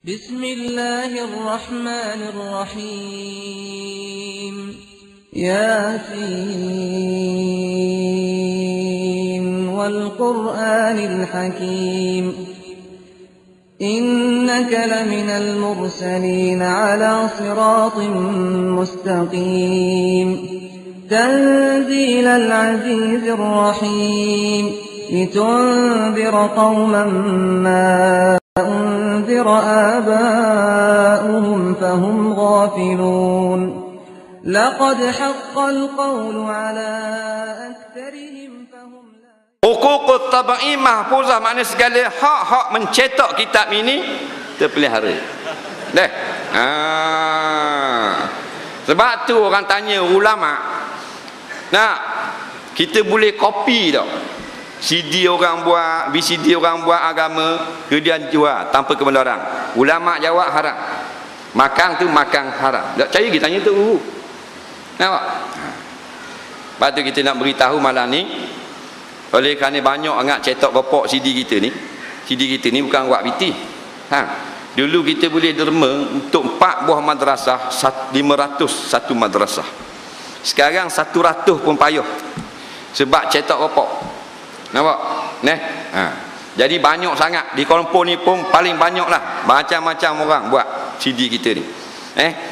Bismillahirrahmanirrahim. Yasin wal Qur'anil Hakim. Innaka laminal mursalin ala siratin mustaqim. Tanzilal azizir rahim. Litunzira qawman ma أنذر آباؤهم فهم غافلون لقد حق القول على أكثرهم فهم لا Hukuk tabai mahfuzah, maknanya segala hak-hak mencetak kitab ini terpelihara. Dah. Sebab tu orang tanya ulama, nak kita boleh kopi tak? CD orang buat, VCD orang buat agama, kemudian jual tanpa kebenaran. Ulama jawab haram. Makan tu makan haram. Tak percaya kita tanya tu. Nampak? Lepas tu kita nak beritahu malam ni, oleh kerana banyak sangat cetak kopok CD kita ni. CD kita ni bukan buat piti. Dulu kita boleh derma untuk 4 buah madrasah, 500 satu madrasah. Sekarang 100 pun payah. Sebab cetak kopok. Nampak? Jadi banyak sangat di kampung ni pun paling banyak lah macam-macam orang buat CD kita ni.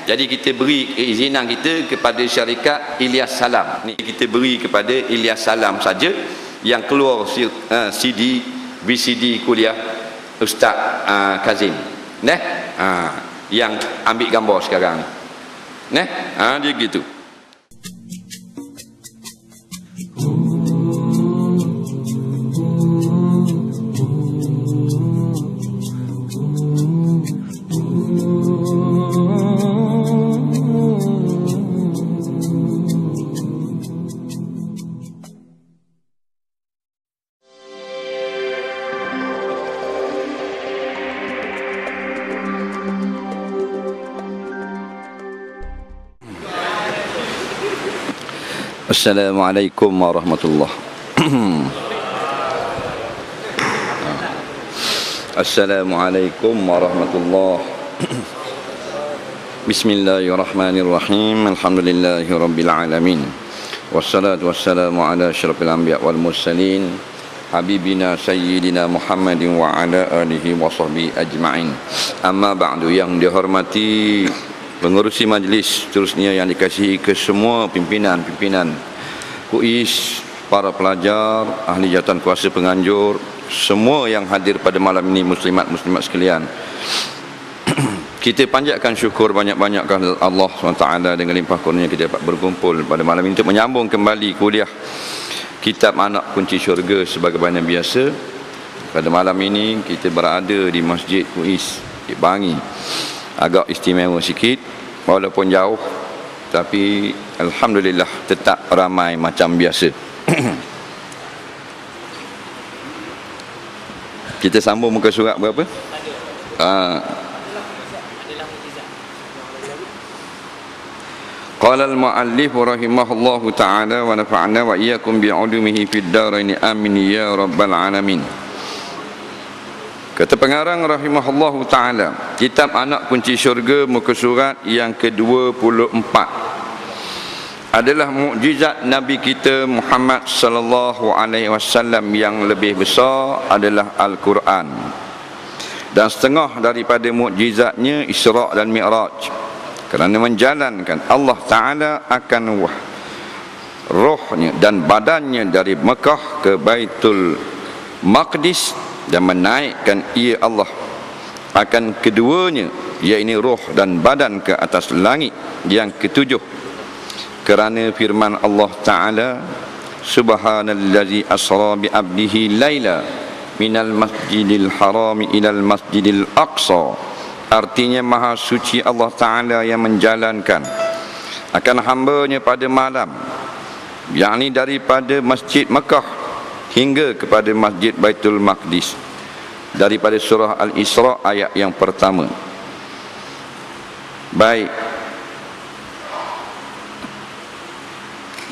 Jadi kita beri keizinan kita kepada syarikat Ilyas Salam. Ni kita beri kepada Ilyas Salam saja yang keluar CD VCD kuliah Ustaz Kazim. Yang ambil gambar sekarang ni. Dia gitu. Assalamualaikum warahmatullahi Assalamualaikum warahmatullahi Bismillahirrahmanirrahim. Alhamdulillahi rabbil alamin. Wassalatu wassalamu ala asyrafil anbiya wal mursalin habibina sayyidina Muhammadin wa ala alihi wa sahbihi ajma'in. Amma ba'du. Yang dihormati pengurusi majlis seterusnya yang dikasihi ke semua pimpinan-pimpinan KUIS, para pelajar, ahli jawatan kuasa penganjur, semua yang hadir pada malam ini, muslimat-muslimat sekalian. Kita panjatkan syukur banyak-banyak kepada Allah SWT dengan limpah kurnia kita dapat berkumpul pada malam ini untuk menyambung kembali kuliah kitab Anak Kunci Syurga sebagaimana biasa. Pada malam ini kita berada di Masjid KUIS di Bangi. Agak istimewa sikit walaupun jauh, tapi alhamdulillah tetap ramai macam biasa. Kita sambung muka surat berapa? Qala al-muallif rahimahullahu ta'ala wa nafa'na wa iyyakum bi'ulumihi fid darain amin ya rabbal alamin. Kata pengarang rahimahullahu ta'ala, kitab Anak Kunci Syurga muka surat yang ke-24 adalah mukjizat Nabi kita Muhammad sallallahu alaihi wasallam. Yang lebih besar adalah Al-Quran, dan setengah daripada mukjizatnya Isra' dan Mi'raj, kerana menjalankan Allah Ta'ala akan rohnya dan badannya dari Mekah ke Baitul Maqdis dan menaikkan ia Allah akan keduanya, iaitu roh dan badan, ke atas langit yang ketujuh, kerana firman Allah Ta'ala, subhanallazi asra bi abdihi laila minal masjidil harami ilal masjidil aqsa. Artinya maha suci Allah Ta'ala yang menjalankan akan hambanya pada malam, yakni daripada Masjid Mekah hingga kepada Masjid Baitul Maqdis. Daripada surah Al-Isra' ayat yang pertama. Baik,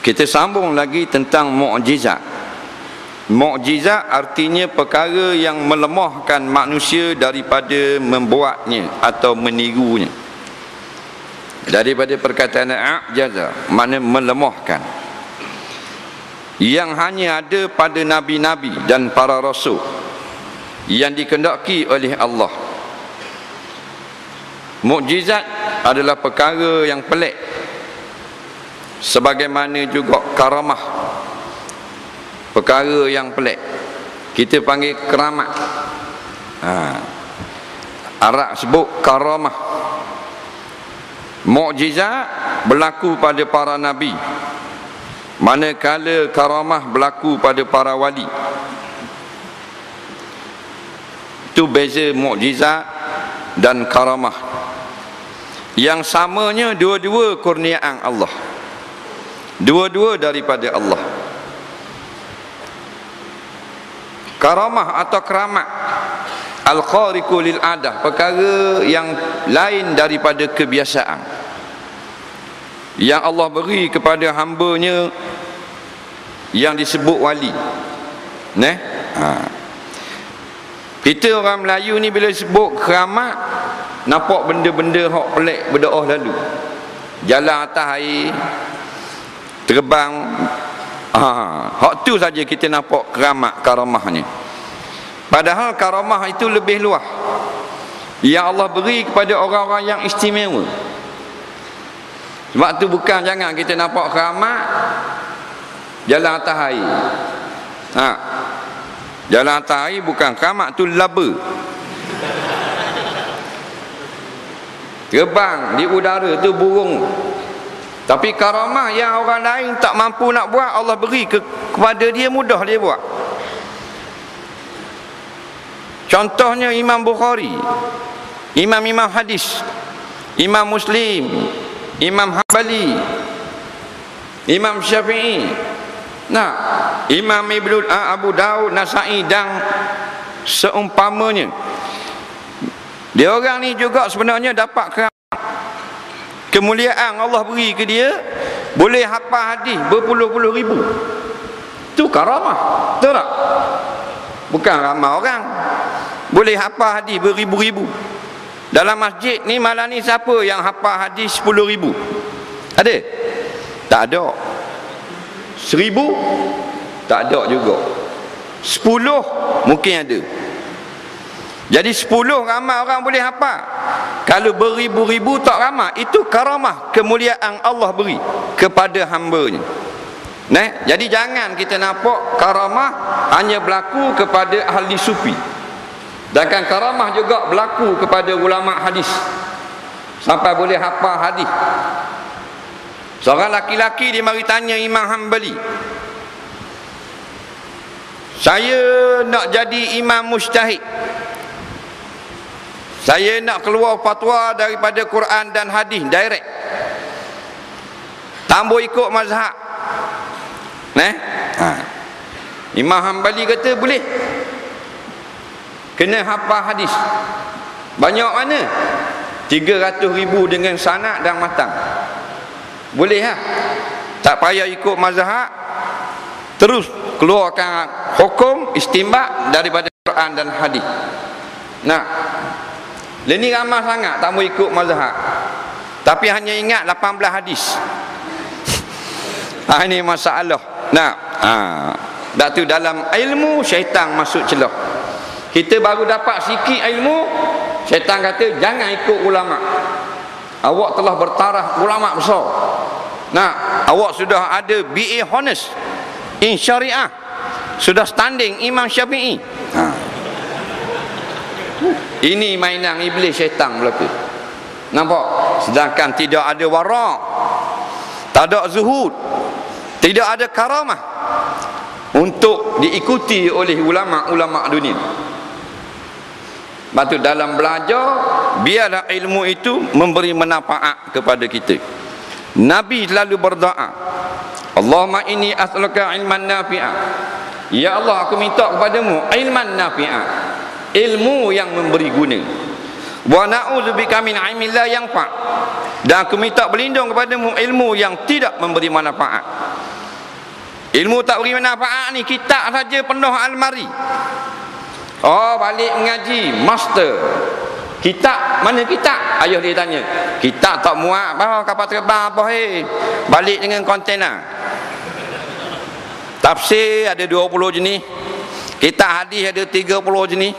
kita sambung lagi tentang mukjizat. Mukjizat artinya perkara yang melemahkan manusia daripada membuatnya atau menirunya. Daripada perkataan a'jaza, makna melemahkan, yang hanya ada pada nabi-nabi dan para rasul yang dikehendaki oleh Allah. Mukjizat adalah perkara yang pelik, sebagaimana juga karamah, perkara yang pelik. Kita panggil keramat, Arab sebut karamah. Mukjizat berlaku pada para nabi, manakala karamah berlaku pada para wali. Itu beza mukjizat dan karamah. Yang samanya dua-dua kurniaan Allah, dua-dua daripada Allah. Karamah atau keramat, al-khariqu lil adah, perkara yang lain daripada kebiasaan, yang Allah beri kepada hamba-Nya yang disebut wali. Kita orang Melayu ni bila sebut keramat, nampak benda-benda hak pelik berdoa lalu. Jalan atas air, terbang, hak tu saja kita nampak keramat, karamah ni. Padahal karamah itu lebih luas, yang Allah beri kepada orang-orang yang istimewa. Sebab tu bukan jangan kita nampak keramat jalan atas air. Jalan atas air bukan keramat, tu laba. Terbang di udara tu burung. Tapi karamah yang orang lain tak mampu nak buat, Allah beri kepada dia, mudah dia buat. Contohnya Imam Bukhari, imam-imam hadis, Imam Muslim, Imam Hanbali, Imam Syafi'i, Imam Abu Daud, Nasai dan seumpamanya. Dia orang ni juga sebenarnya dapat keramat, kemuliaan Allah beri ke dia, boleh hafal hadis berpuluh-puluh ribu. Itu karamah, betul tak? Bukan ramai orang boleh hafal hadis beribu-ribu. Dalam masjid ni malam ni siapa yang hafal hadis 10,000? Ada? Tak ada. 1,000? Tak ada juga. 10 mungkin ada. Jadi 10 ramai orang boleh hafal. Kalau beribu-ribu tak ramai. Itu karamah, kemuliaan Allah beri kepada hamba-Nya. Jadi jangan kita nampak karamah hanya berlaku kepada ahli sufi. Sedangkan karamah juga berlaku kepada ulama hadis, sampai boleh hafal hadis. Seorang laki-laki dia mari tanya Imam Hanbali, saya nak jadi imam mujtahid, saya nak keluar fatwa daripada Quran dan hadis direct, tambah ikut mazhab. Imam Hanbali kata boleh, kena hafal hadis. Banyak mana? 300,000 dengan sanad dan matan. Boleh lah. Tak payah ikut mazhab, terus keluarkan hukum istinbat daripada Quran dan hadis. Ini ramah sangat tak mau ikut mazhab, tapi hanya ingat 18 hadis. Ini masalah. Dah tu dalam ilmu syaitan masuk celah. Kita baru dapat sikit ilmu, syaitan kata jangan ikut ulama. Awak telah bertaraf ulama besar. Awak sudah ada BA Honors in Syariah, sudah standing Imam Syafi'i. Ini mainan iblis syaitan berlaku. Nampak? Sedangkan tidak ada warak, tak ada zuhud, tidak ada karamah untuk diikuti oleh ulama-ulama dunia. Sebab tu dalam belajar, biarlah ilmu itu memberi manfaat kepada kita. Nabi selalu berdoa, Allahumma inni as'aluka ilman nafi'ah. Ya Allah, aku minta kepadamu ilman nafi'ah, ilmu yang memberi guna. Wa na'udzubika min ilmin la yanfa', dan aku minta berlindung kepadamu ilmu yang tidak memberi manfaat. Ilmu tak beri manfaat ni, kitab saja penuh almari. Oh, balik mengaji, master. Kitab, mana kitab? Ayah dia tanya. Kitab tak muat, bawa kapal terbang apa balik dengan kontainer. Tafsir ada 20 jenis. Kitab hadis ada 30 jenis.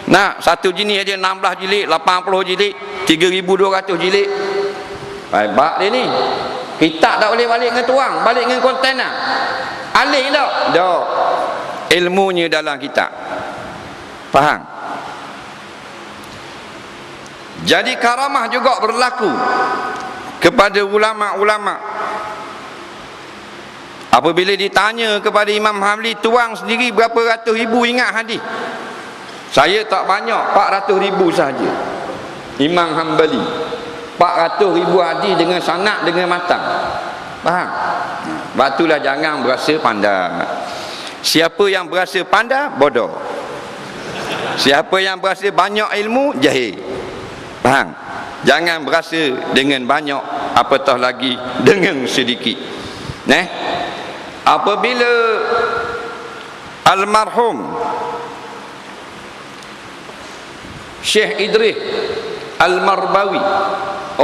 Nah, satu jenis ada 16 jilid, 80 jilid, 3,200 jilid. Baik dia ni. Kitab tak boleh balik dengan tuang, balik dengan kontainer. Alih tak? Tak. Ilmunya dalam kitab. Faham? Jadi karamah juga berlaku kepada ulama-ulama. Apabila ditanya kepada Imam Hambali, tuang sendiri berapa ratus ribu ingat hadis? Saya tak banyak, 400,000 sahaja. Imam Hambali 400,000 hadis dengan sanad, dengan matan. Faham? Batulah jangan berasa pandai. Siapa yang berasa pandai, bodoh. Siapa yang berasa banyak ilmu, jahil. Faham? Jangan berasa dengan banyak, apatah lagi dengan sedikit. Apabila almarhum Syekh Idris Al-Marbawi,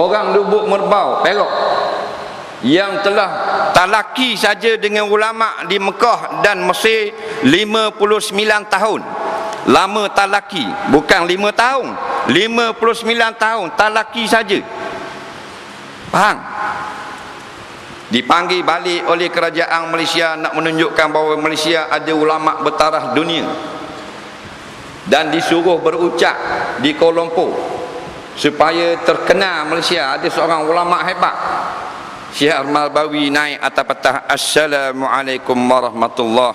orang Lubuk Merbau, Perak, yang telah talaki saja dengan ulama di Mekah dan Mesir 59 tahun. Lama talaki, bukan 5 tahun, 59 tahun talaki saja. Faham? Dipanggil balik oleh kerajaan Malaysia nak menunjukkan bahawa Malaysia ada ulama bertaraf dunia, dan disuruh berucap di Kuala Lumpur supaya terkenal Malaysia ada seorang ulama hebat. Syekh Al-Marbawi naik atas petang, Assalamualaikum warahmatullahi,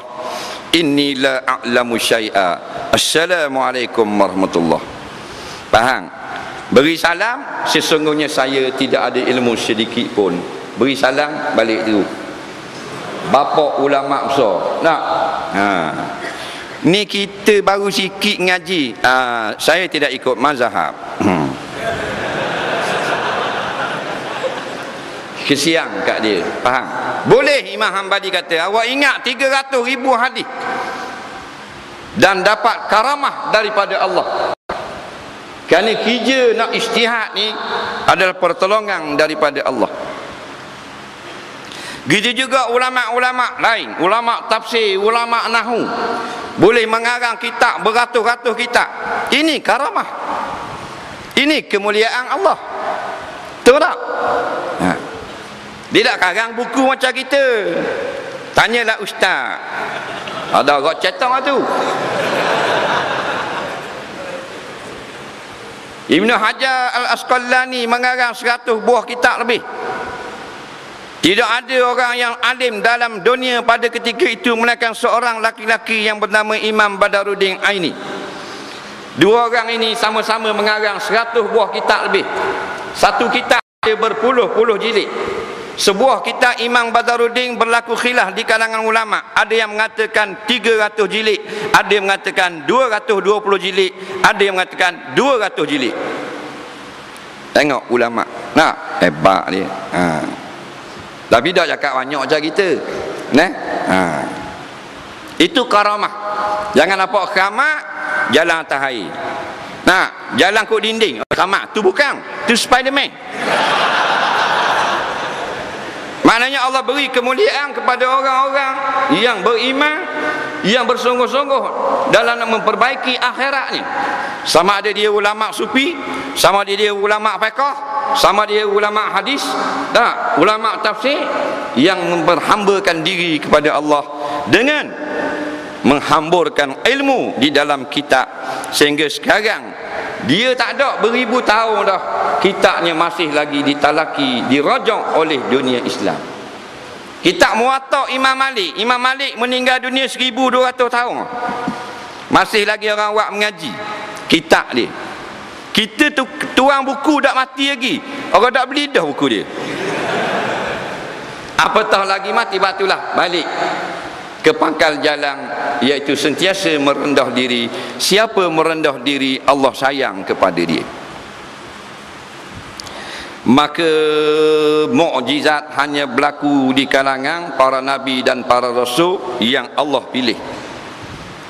inni la a'lamu syai'a, Assalamualaikum warahmatullahi. Faham? Beri salam, sesungguhnya saya tidak ada ilmu sedikit pun. Beri salam, balik tu. Bapa ulama besar. Nak? Ni kita baru sikit ngaji. Saya tidak ikut mazhab. Kesian kat dia. Faham? Boleh Imam Hambali kata, awak ingat 300,000 hadis dan dapat karamah daripada Allah. Kerana kerja nak ijtihad ni adalah pertolongan daripada Allah. Begitu juga ulama-ulama lain, ulama tafsir, ulama nahwu, boleh mengarang kitab beratus-ratus kitab. Ini karamah. Ini kemuliaan Allah. Betul tak? Dia tak karang buku macam kita. Tanyalah ustaz. Ada orang cetang tu. Ibn Hajar Al-Asqalani mengarang 100 buah kitab lebih. Tidak ada orang yang alim dalam dunia pada ketika itu melainkan seorang laki-laki yang bernama Imam Badaruddin Aini. Dua orang ini sama-sama mengarang 100 buah kitab lebih. Satu kitab ada berpuluh-puluh jilid. Sebuah kitab Imam Badaruddin berlaku khilaf di kalangan ulama. Ada yang mengatakan 300 jilid, ada yang mengatakan 220 jilid, ada yang mengatakan 200 jilid. Tengok ulama. Nah, hebat dia. Tapi tak cakap banyak macam kita. Itu karamah. Jangan nampak karamah jalan atas air. Jalan kod dinding. Karamah tu bukan. Tu Spiderman. Maknanya Allah beri kemuliaan kepada orang-orang yang beriman, yang bersungguh-sungguh dalam memperbaiki akhiratnya. Sama ada dia ulama sufi, sama ada dia ulama fiqh, sama dia ulama hadis, ulama tafsir, yang memperhambakan diri kepada Allah dengan menghamburkan ilmu di dalam kitab, sehingga sekarang dia tak ada beribu tahun dah kitabnya masih lagi ditalaki, dirajak oleh dunia Islam. Kitab Muwatta Imam Malik. Imam Malik meninggal dunia 1200 tahun. Masih lagi orang buat mengaji kitab dia. Kita tu tuang buku tak mati lagi. Orang tak beli dah buku dia. Apatah lagi mati, batulah balik ke pangkal jalan, iaitu sentiasa merendah diri. Siapa merendah diri, Allah sayang kepada dia. maka mukjizat hanya berlaku di kalangan para nabi dan para rasul yang Allah pilih.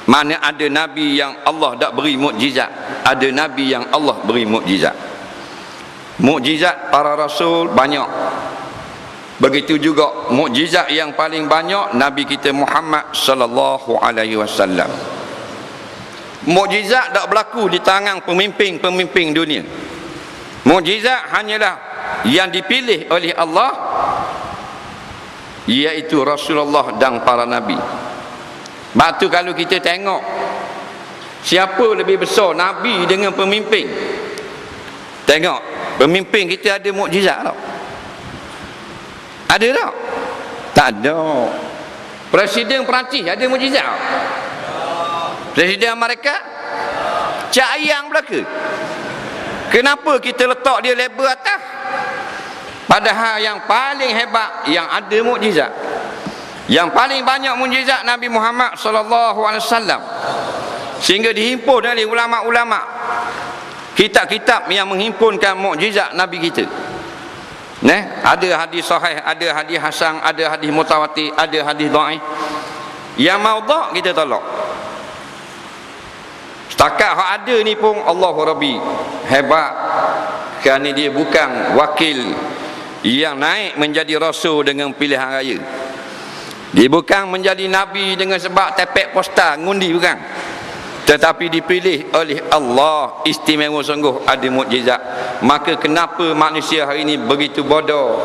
Mana ada nabi yang Allah tak beri mukjizat, ada nabi yang Allah beri mukjizat. Mukjizat para rasul banyak. Begitu juga mukjizat yang paling banyak nabi kita Muhammad sallallahu alaihi wasallam. Mukjizat tak berlaku di tangan pemimpin-pemimpin dunia. Mukjizat hanyalah yang dipilih oleh Allah, iaitu Rasulullah dan para nabi. Sebab tu kalau kita tengok siapa lebih besar, nabi dengan pemimpin, tengok pemimpin kita ada mukjizat tak? Ada tak? Tak ada. Presiden Perancis ada mukjizat tak? Presiden Amerika cak ayang belaka. Kenapa kita letak dia label atas? Padahal yang paling hebat yang ada mukjizat, yang paling banyak mukjizat Nabi Muhammad sallallahu alaihi wasallam, sehingga dihimpun oleh ulama-ulama kitab-kitab yang menghimpunkan mukjizat Nabi kita. Ada hadis sahih, ada hadis hasan, ada hadis mutawatir, ada hadis dhaif. Yang maudhu' kita tolak. Setakat hak ada ni pun Allahu Rabbi hebat, kerana dia bukan wakil yang naik menjadi rasul dengan pilihan raya. Dia bukan menjadi nabi dengan sebab tepek posta ngundi, bukan. Tetapi dipilih oleh Allah, istimewa sungguh, ada mukjizat. Maka kenapa manusia hari ini begitu bodoh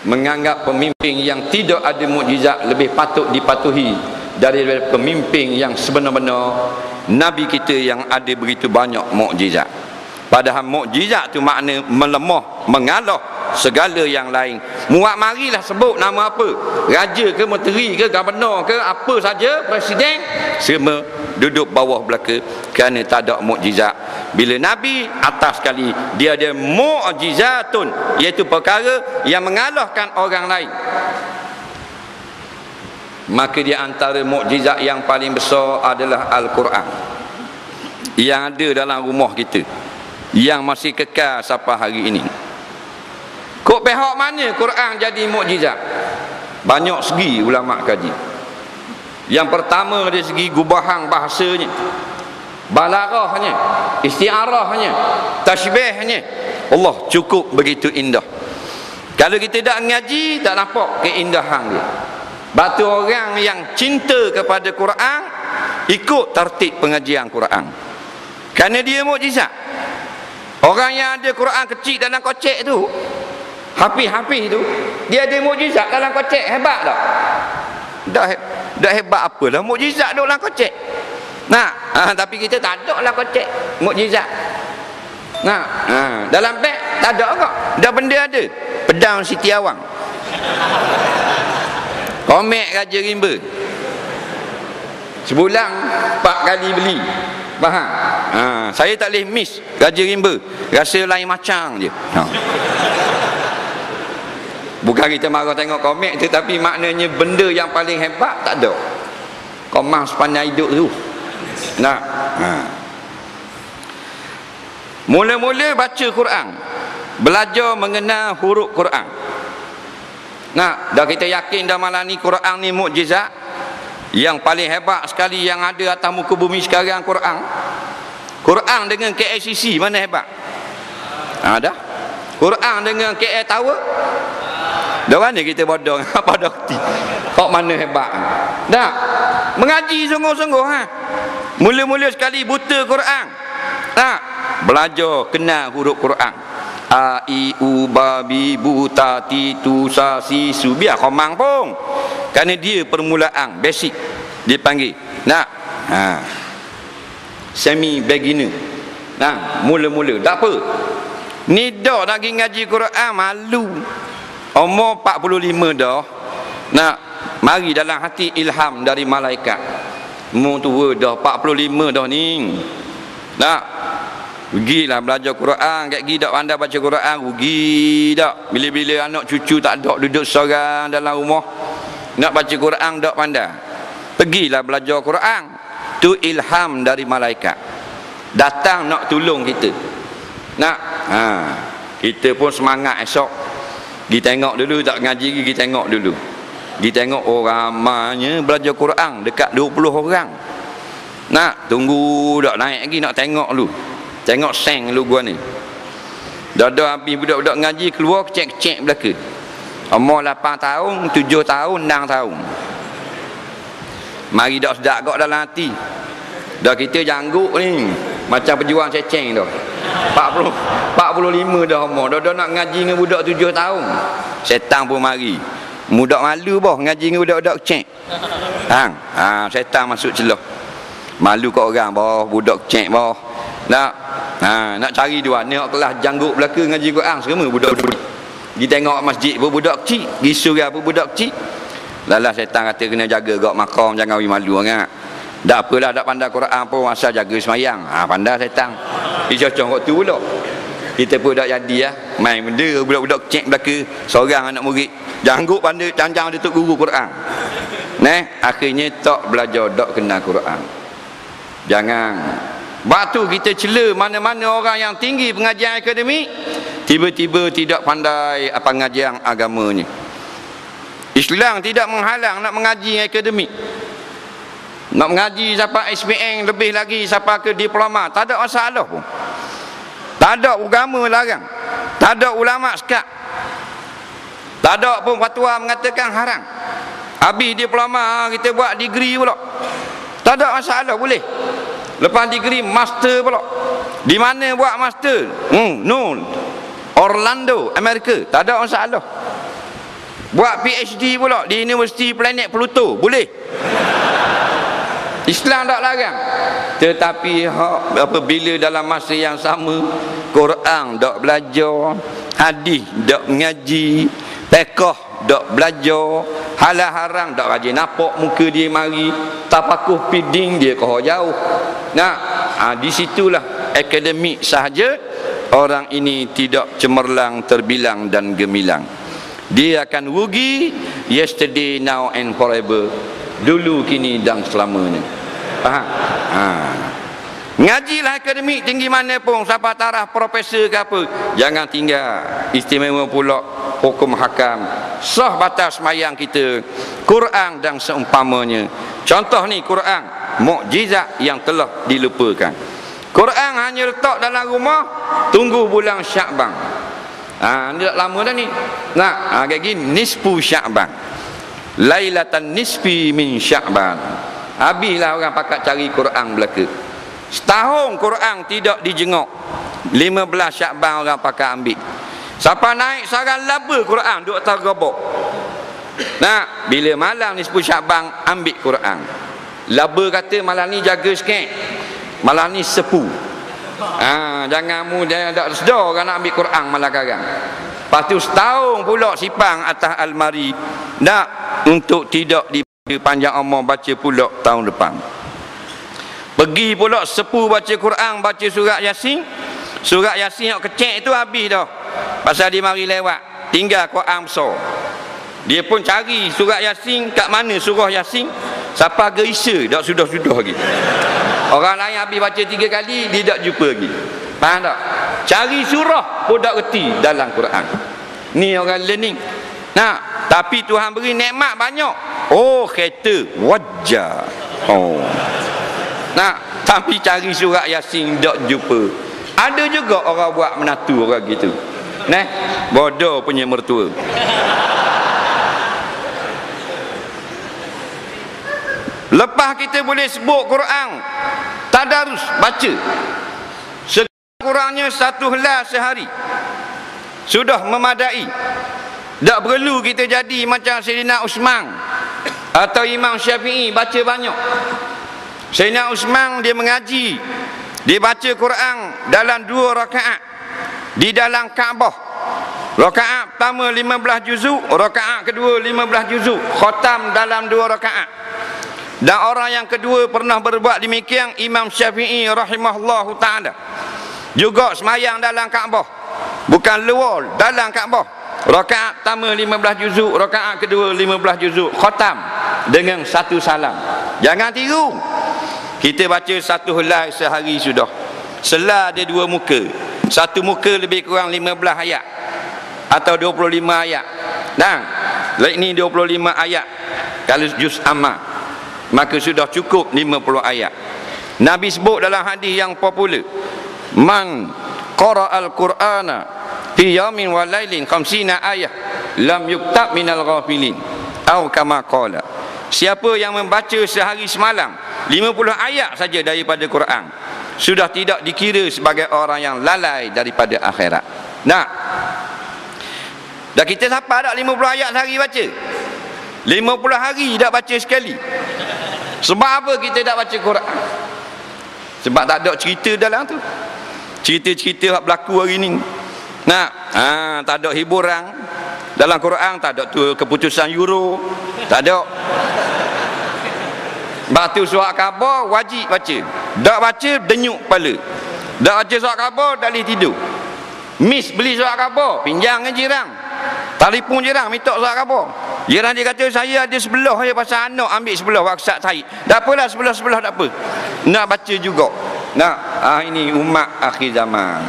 menganggap pemimpin yang tidak ada mukjizat lebih patut dipatuhi daripada pemimpin yang sebenar-benar nabi kita yang ada begitu banyak mukjizat. Padahal mukjizat tu makna melemah, mengalah segala yang lain. Muat marilah sebut nama apa, raja ke, menteri ke, gubernur ke, apa saja, presiden, semua duduk bawah belaka kerana tak ada mukjizat. Bila nabi atas sekali, dia ada mukjizatun, iaitu perkara yang mengalahkan orang lain. Maka di antara mukjizat yang paling besar adalah Al-Quran yang ada dalam rumah kita, yang masih kekal sampai hari ini. Kok pihak mana Quran jadi mukjizat? Banyak segi ulama kaji. Yang pertama dari segi gubahan bahasanya, balaghahnya, isti'arahnya, tashbihnya. Allah cukup begitu indah. Kalau kita tak ngaji, tak nampak keindahan dia. Batu orang yang cinta kepada Quran ikut tertib pengajian Quran, kerana dia mukjizat. Orang yang ada Quran kecil dalam kocek tu, hafiz-hafiz tu, dia ada mukjizat dalam kocek, hebat tak? Dah hebat apalah mukjizat duk dalam kocek. Tapi kita tak ada dalam kocek mukjizat. Dalam beg tak ada kok. Dah benda ada. Pedang Siti Awang, komik Raja Rimba, sebulan 4 kali beli. Faham? Saya tak boleh miss Raja Rimba, rasa lain macam je. Bukan kita marah tengok komik tu, tapi maknanya benda yang paling hebat tak ada. Komang sepanjang hidup tu. Mula-mula baca Quran, belajar mengenal huruf Quran. Dah kita yakin dah malam ni Quran ni mukjizat yang paling hebat sekali yang ada atas muka bumi sekarang. Quran dengan KLCC mana hebat? Dah. Quran dengan KL Tower, dah mana kita bodoh pada hati. Kok mana hebat? Dah. Mengaji sungguh-sungguh Mula-mula sekali buta Quran. Belajar kenal huruf Quran. A, I, U, Ba, Bi, Bu, Ta, Ti, Tu, Sa, Si, Su. Biar komang pun, kerana dia permulaan, basic dipanggil. Semi beginner. Mula-mula tak apa. Ni dah lagi ngaji Quran malu. Umur 45 dah. Mari dalam hati ilham dari malaikat. Umur tua dah 45 dah ni. Rugilah belajar Quran, kat gigi tak pandai baca Quran, rugi tak. Bila-bila anak cucu tak ada, duduk seorang dalam rumah, nak baca Quran tak pandai, pergilah belajar Quran. Tu ilham dari malaikat, datang nak tolong kita. Kita pun semangat esok. Pergi tengok dulu, tak ngaji pergi tengok dulu. Pergi tengok orang ramanya belajar Quran dekat 20 orang. Nak tunggu dak naik lagi, nak tengok dulu. Tengok seng dulu gua ni. Dah habis budak-budak ngaji keluar cek-cek belaka. Umur 8 tahun, 7 tahun, 6 tahun. Mari dak sedak gak dalam hati. Dah kita janggut ni macam pejuang ceceng dah. 45 dah umur. Dah nak ngaji dengan budak 7 tahun. Setan pun mari. Budak malu boh ngaji dengan budak-budak cek. Setan masuk celah. Malu kat orang boh, budak cek boh. Nak cari dua ni kelas janggut belaka ngaji Quran semua budak-budak. Pergi tengok masjid pun budak kecil, pergi surau pun budak kecil. Lalah setan kata kena jaga gak makam, jangan wi malu sangat. Tak apalah, tak pandai Quran pun asal jaga semayang. Pandai setan. Dia cocok kat tu pula. Kita pun tak jadi main benda budak-budak cek belaka seorang anak murid. Janggut pandai cancang dia tu guru Quran. Akhirnya tak belajar, tak kenal Quran. Jangan. Waktu kita cela mana-mana orang yang tinggi pengajian akademik, tiba-tiba tidak pandai apa pengajian agamanya. Islam tidak menghalang nak mengaji akademik. Nak mengaji sampai SPM, lebih lagi sampai ke diploma, tak ada masalah pun. Tak ada agama larang. Tak ada ulama sekat. Tak ada pun fatwa mengatakan haram. Habis diploma kita buat degree pula. Tak ada masalah, boleh. Lepas degree master pula. Di mana buat master? Orlando, Amerika. Tak ada masalah. Buat PhD pula di Universiti Planet Pluto, boleh. Islam tak larang. Tetapi apabila dalam masa yang sama Quran tak belajar, hadis tak mengaji, fiqh tak belajar, halal haram tak rajin nampak muka dia mari, tapakuh piding dia kau jauh. Di situlah akademik sahaja orang ini tidak cemerlang, terbilang dan gemilang. Dia akan rugi yesterday, now and forever. Dulu, kini dan selamanya. Faham? Ngajilah akademik tinggi mana pun, sampai taraf profesor ke apa, jangan tinggal. Istimewa pula hukum hakam, sah batas semayang kita, Quran dan seumpamanya. Contoh ni Quran, mukjizat yang telah dilupakan. Quran hanya letak dalam rumah, tunggu bulan Syakban. Ni tak lama dah ni. Kayak gini, nisfu Syakban, lailatan nisfi min Syakban. Habislah orang pakat cari Quran belaka. Setahun Quran tidak dijenguk, 15 Syakban orang pakat ambil. Siapa naik sarang laba Quran duk atas gobok. Bila malam nisfu Syakban ambil Quran. Laba kata malam ni jaga sikit, malam ni sepu. Jangan mudah tak sedar orang nak ambil Quran malam karang. Lepas tu setahun pula sipang atas almari untuk tidak dipanjang umur baca pula tahun depan. Pergi pula sepu baca Quran, baca surat Yasin. Surat Yasin yang kecil itu habis dah. Pasal dia mari lewat, tinggal Quran besar. Dia pun cari surat Yasin kat mana surah Yasin. Siapa geisa dak sudah-sudah lagi. Orang lain habis baca 3 kali, dia tak jumpa lagi. Faham tak? Cari surah pun tak reti dalam Quran. Ni orang learning. Tapi Tuhan beri nikmat banyak. Kereta wajar. Tapi cari surat Yasin tak jumpa. Ada juga orang buat menatu orang gitu. Bodoh punya mertua. Lepas kita boleh sebut Quran, tadarus baca sekurangnya 1 helai sehari sudah memadai. Tak perlu kita jadi macam Sayyidina Uthman atau Imam Syafi'i baca banyak. Sayyidina Uthman dia mengaji, dia baca Quran dalam 2 rakaat di dalam Kaabah. Rakaat pertama 15 juzuk, rakaat kedua 15 juzuk, khatam dalam 2 rakaat. Dan orang yang kedua pernah berbuat demikian Imam Syafi'i rahimahullahu ta'ala. Juga semayang dalam Kaabah, bukan luar, dalam Kaabah. Rakaat pertama 15 juzuk, rakaat kedua 15 juzuk, khatam dengan 1 salam. Jangan tiru. Kita baca 1 helai sehari sudah. Selah dia 2 muka. Satu muka lebih kurang 15 ayat atau 25 ayat. Dan ini 25 ayat kalau juz amma, maka sudah cukup 50 ayat. Nabi sebut dalam hadis yang popular, man qara'al qur'ana fi yawmin wa lailin 50 ayat lam yuktab minal ghafilin atau kama qala. Siapa yang membaca sehari semalam 50 ayat saja daripada Quran, sudah tidak dikira sebagai orang yang lalai daripada akhirat. Nah, dah kita siapa tak 50 ayat sehari baca? 50 hari tak baca sekali. Sebab apa kita tak baca Quran? Sebab tak ada cerita dalam tu. Cerita-cerita yang berlaku hari ni. Nah, tak ada hiburan dalam Quran, tak ada tu keputusan Euro, tak ada. Batu surat khabar wajib baca. Tak baca denyuk kepala. Tak baca surat khabar tak boleh tidur. Miss beli surat khabar, pinjam dengan jiran. Telefon jiran minta surat khabar. Jiran dia kata saya ada sebelah je pasal anak, ambil sebelah WhatsApp saya. Tak apalah, sebelah tak apa. Nak baca juga. Nah, ini umat akhir zaman.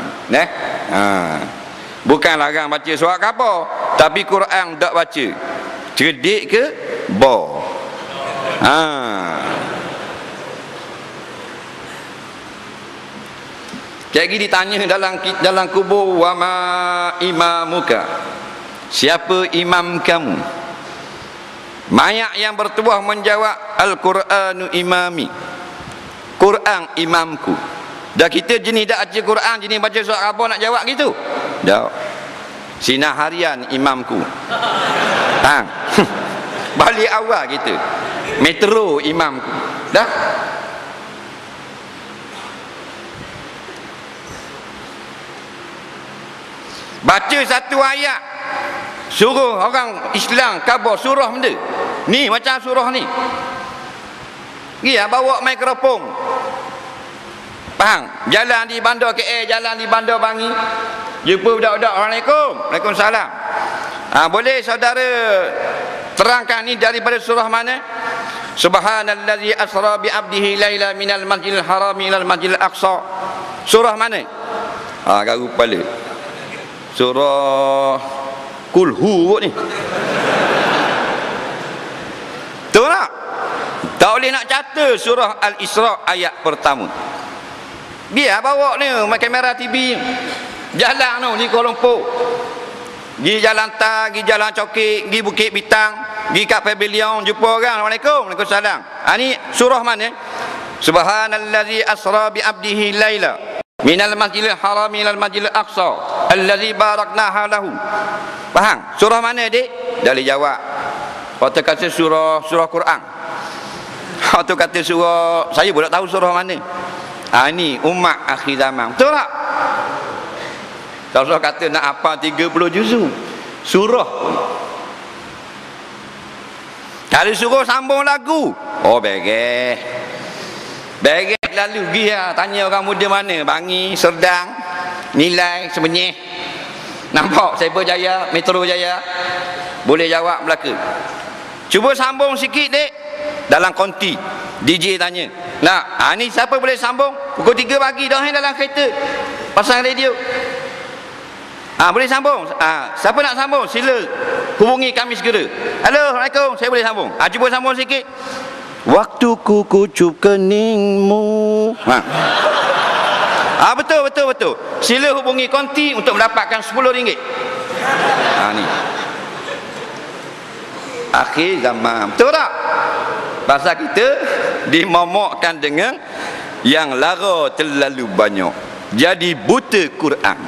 Bukan larang baca surat khabar, tapi Quran tak baca. Cerdik ke? Bo. Jadi ditanya dalam kubur, wa ma imamuka, siapa imam kamu? Mayat yang bertuah menjawab, Al-Quranu imami, Quran imamku. Dah kita jenis dah baca Quran, jenis baca surat khabar nak jawab gitu? Dah. Sinar harian imamku. Balik awal kita. Metro imamku. Dah. Baca satu ayat, suruh orang Islam khabar surah benda. Ni macam surah ni. Dia bawa mikrofon. Faham? Jalan di bandar KL, jalan di bandar Bangi. Jumpa budak-budak, Assalamualaikum. Waalaikumsalam. Boleh saudara terangkan ni daripada surah mana? Subhanallazi asra bi 'abdihi laila minal masjidil haram ilal masjidil aqsa. Surah mana? Garu kepala. Surah Kulhu kot ni. Tahu tak? Tak boleh nak catat surah Al-Isra ayat pertama. Biar bawa ni kamera TV. Jalan tu di Kuala Lumpur. Gi jalan Tak, gi jalan Cokik, gi Bukit Bintang, gi kat Pavilion, jumpa orang. Assalamualaikum. Waalaikumsalam. Ni surah mana? Subhanallazi asra bi 'abdihi laila minal masjidil haram ilal masjidil aqsa allazi barakna halahu. Faham? Surah mana dik? Dah boleh jawab. Waktu kata surah Quran. Waktu kata surah, saya pun tak tahu surah mana. Ini umat akhir zaman. Betul tak? Kalau kata nak apa 30 juzuk surah. Kalau suruh sambung lagu, beres. Beres lalu pergi tanya orang muda mana, Bangi, Serdang, Nilai, Semenyih. Nampak Cyber Jaya, Metro Jaya. Boleh jawab Melaka. Cuba sambung sikit dek. Dalam konti DJ tanya, nah, ni siapa boleh sambung? Pukul 3 pagi dah dalam kereta, pasang radio. Boleh sambung. Siapa nak sambung sila hubungi kami segera. Halo, Assalamualaikum, saya boleh sambung. Cuba sambung sikit. Waktu ku kucup keningmu. Betul. Sila hubungi konti untuk mendapatkan RM10. Ni akhir zaman. Betul tak? Bahasa kita dimomokkan dengan yang lara terlalu banyak. Jadi buta Quran.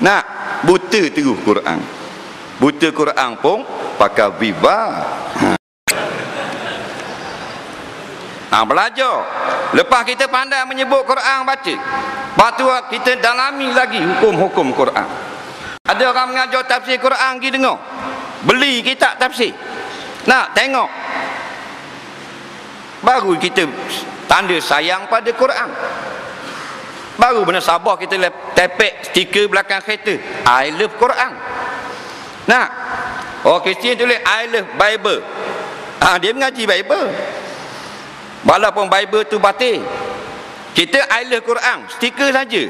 Nak buta terus Quran. Buta Quran pun pakai viva. Belajar. Lepas kita pandai menyebut Quran baca, lepas tu kita dalami lagi hukum-hukum Quran. Ada orang mengajar tafsir Quran, pergi dengar. Beli kitab tafsir. Nak tengok. Baru kita tanda sayang pada Quran. Baru benar sabar kita tepek stiker belakang kereta, I love Quran. Nah, Kristian tulis I love Bible. Dia mengaji Bible. Walaupun Bible tu batil, kita I love Quran, stiker saja.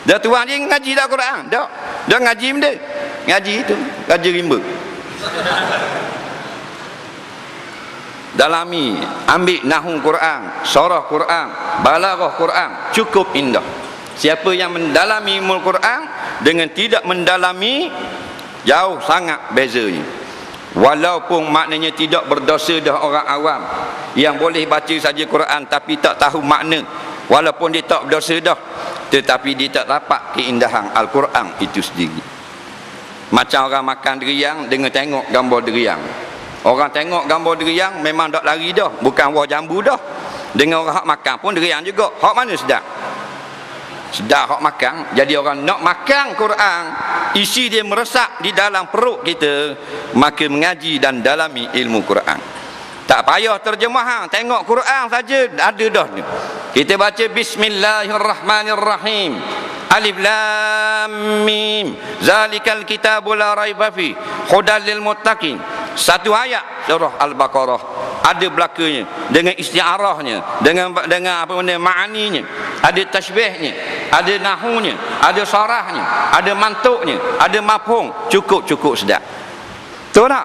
Dah tuan dia ngaji dah Quran. Dah ngaji benda. Ngaji itu, ngaji rimba. Dalami, ambil nahu Quran, syarah Quran, balaghah Quran, cukup indah. Siapa yang mendalami ilmu Quran dengan tidak mendalami, jauh sangat bezanya. Walaupun maknanya tidak berdosa dah orang awam yang boleh baca saja Quran tapi tak tahu makna, walaupun dia tak berdosa dah, tetapi dia tak dapat keindahan Al-Quran itu sendiri. Macam orang makan deriang dengan tengok gambar deriang. Orang tengok gambar deriang memang tak lari dah, bukan wah jambu dah. Dengan orang hak makan pun deriang juga. Hak mana sedap? Sedap hak makan. Jadi orang nak makan Quran, isi dia meresap di dalam perut kita, maka mengaji dan dalami ilmu Quran. Tak payah terjemahan, tengok Quran saja ada dah ni. Kita baca Bismillahirrahmanirrahim. Alif lam mim. Zalikal kitabu la raiba fi. Hudal lil muttaqin. Satu ayat surah Al-Baqarah ada belakangnya dengan istiarahnya, dengan apa benda ma'aninya, ada tasbihnya, ada nahunya, ada sarahnya, ada mantuknya, ada mafhum, cukup sedap. Betul tak?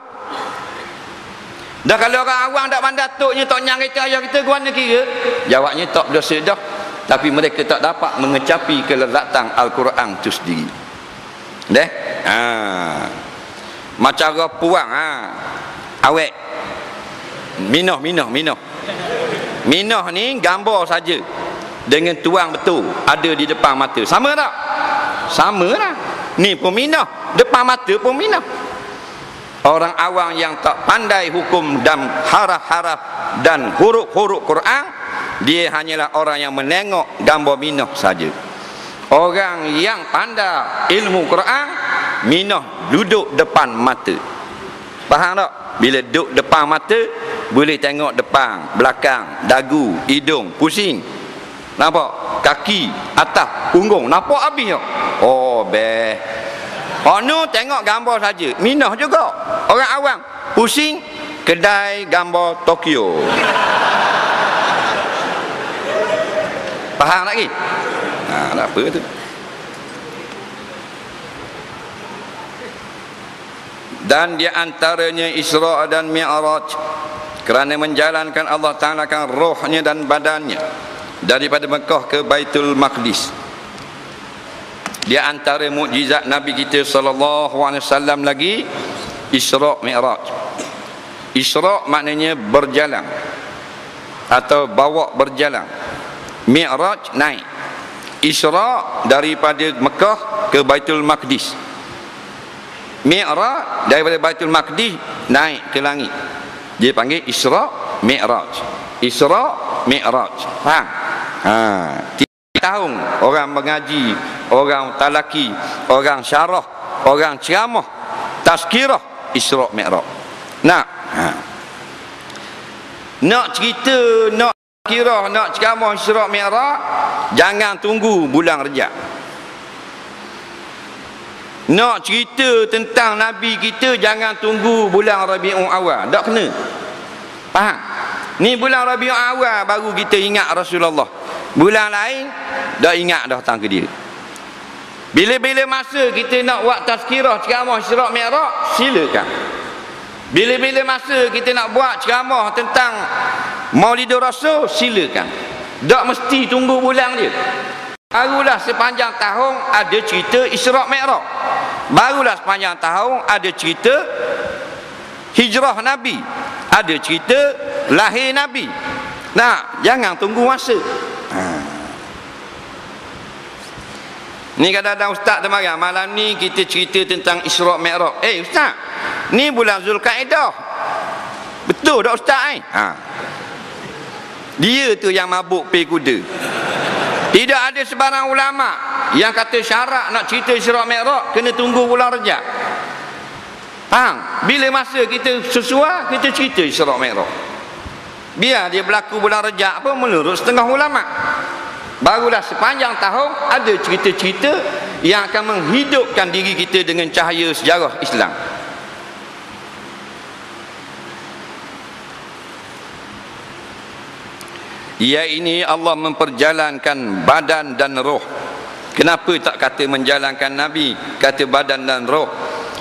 Dah kalau orang awam tak pandai datuknya, tak nyang kita ayah kita, gua nak kira jawabnya tak berdosa dah, tapi mereka tak dapat mengecapi kelezatan Al-Quran itu sendiri. Deh? Macam orang puang awet Minah ni gambar saja dengan tuang betul ada di depan mata. Sama tak? Sama lah. Ni pun minah, depan mata pun minah. Orang awam yang tak pandai hukum dan haraf-haraf dan huruf-huruf Quran, dia hanyalah orang yang menengok gambar minah saja. Orang yang pandai ilmu Quran, minah duduk depan mata. Faham tak? Bila duduk depan mata, boleh tengok depan, belakang, dagu, hidung, pusing. Nampak? Kaki, atas, punggung. Nampak habis tak? Oh, tengok gambar saja. Minah juga. Orang awam pusing, kedai gambar Tokyo. Faham lagi? Tak apa tu. Dan di antaranya Isra dan Mi'raj, kerana menjalankan Allah Ta'ala kan rohnya dan badannya daripada Mekah ke Baitul Maqdis. Di antara mukjizat Nabi kita sallallahu alaihi wasallam lagi Isra Mi'raj. Isra maknanya berjalan atau bawa berjalan. Mi'raj naik. Isra daripada Mekah ke Baitul Maqdis. Mi'raj daripada Baitul Maqdis naik ke langit. Dia panggil Isra Mi'raj. Isra Mi'raj. Faham? 3 tahun orang mengaji, orang talaki, orang syarah, orang ceramah, tazkirah Isra Mi'raj. Nak cerita, nak kira, nak ceramah Isra Mi'raj, jangan tunggu bulan Rejab. Nak cerita tentang Nabi kita, jangan tunggu bulan Rabiul Awal. Tak kena. Faham? Ni bulan Rabiul Awal baru kita ingat Rasulullah. Bulan lain dah ingat dah tentang dia. Bila-bila masa kita nak buat tazkirah ceramah Isra Mi'raj, silakan. Bila-bila masa kita nak buat ceramah tentang Maulidur Rasul, silakan. Tak mesti tunggu bulan dia. Barulah sepanjang tahun ada cerita Isra Mi'raj. Barulah sepanjang tahun ada cerita hijrah Nabi, ada cerita lahir Nabi. Jangan tunggu masa. Ni kadang-kadang ustaz termarah, malam ni kita cerita tentang Isra Mi'raj. Ustaz, ni bulan Zulkaidah. Betul tak ustaz? Dia tu yang mabuk pergi kuda. Tidak ada sebarang ulama yang kata syarat nak cerita Isra Mi'raj kena tunggu bulan Rejab. Faham? Bila masa kita sesuai, kita cerita Isra Mi'raj. Biar dia berlaku bulan Rejab pun menurut setengah ulama. Barulah sepanjang tahun ada cerita-cerita yang akan menghidupkan diri kita dengan cahaya sejarah Islam. Ia ini Allah memperjalankan badan dan roh Kenapa tak kata menjalankan Nabi, kata badan dan roh?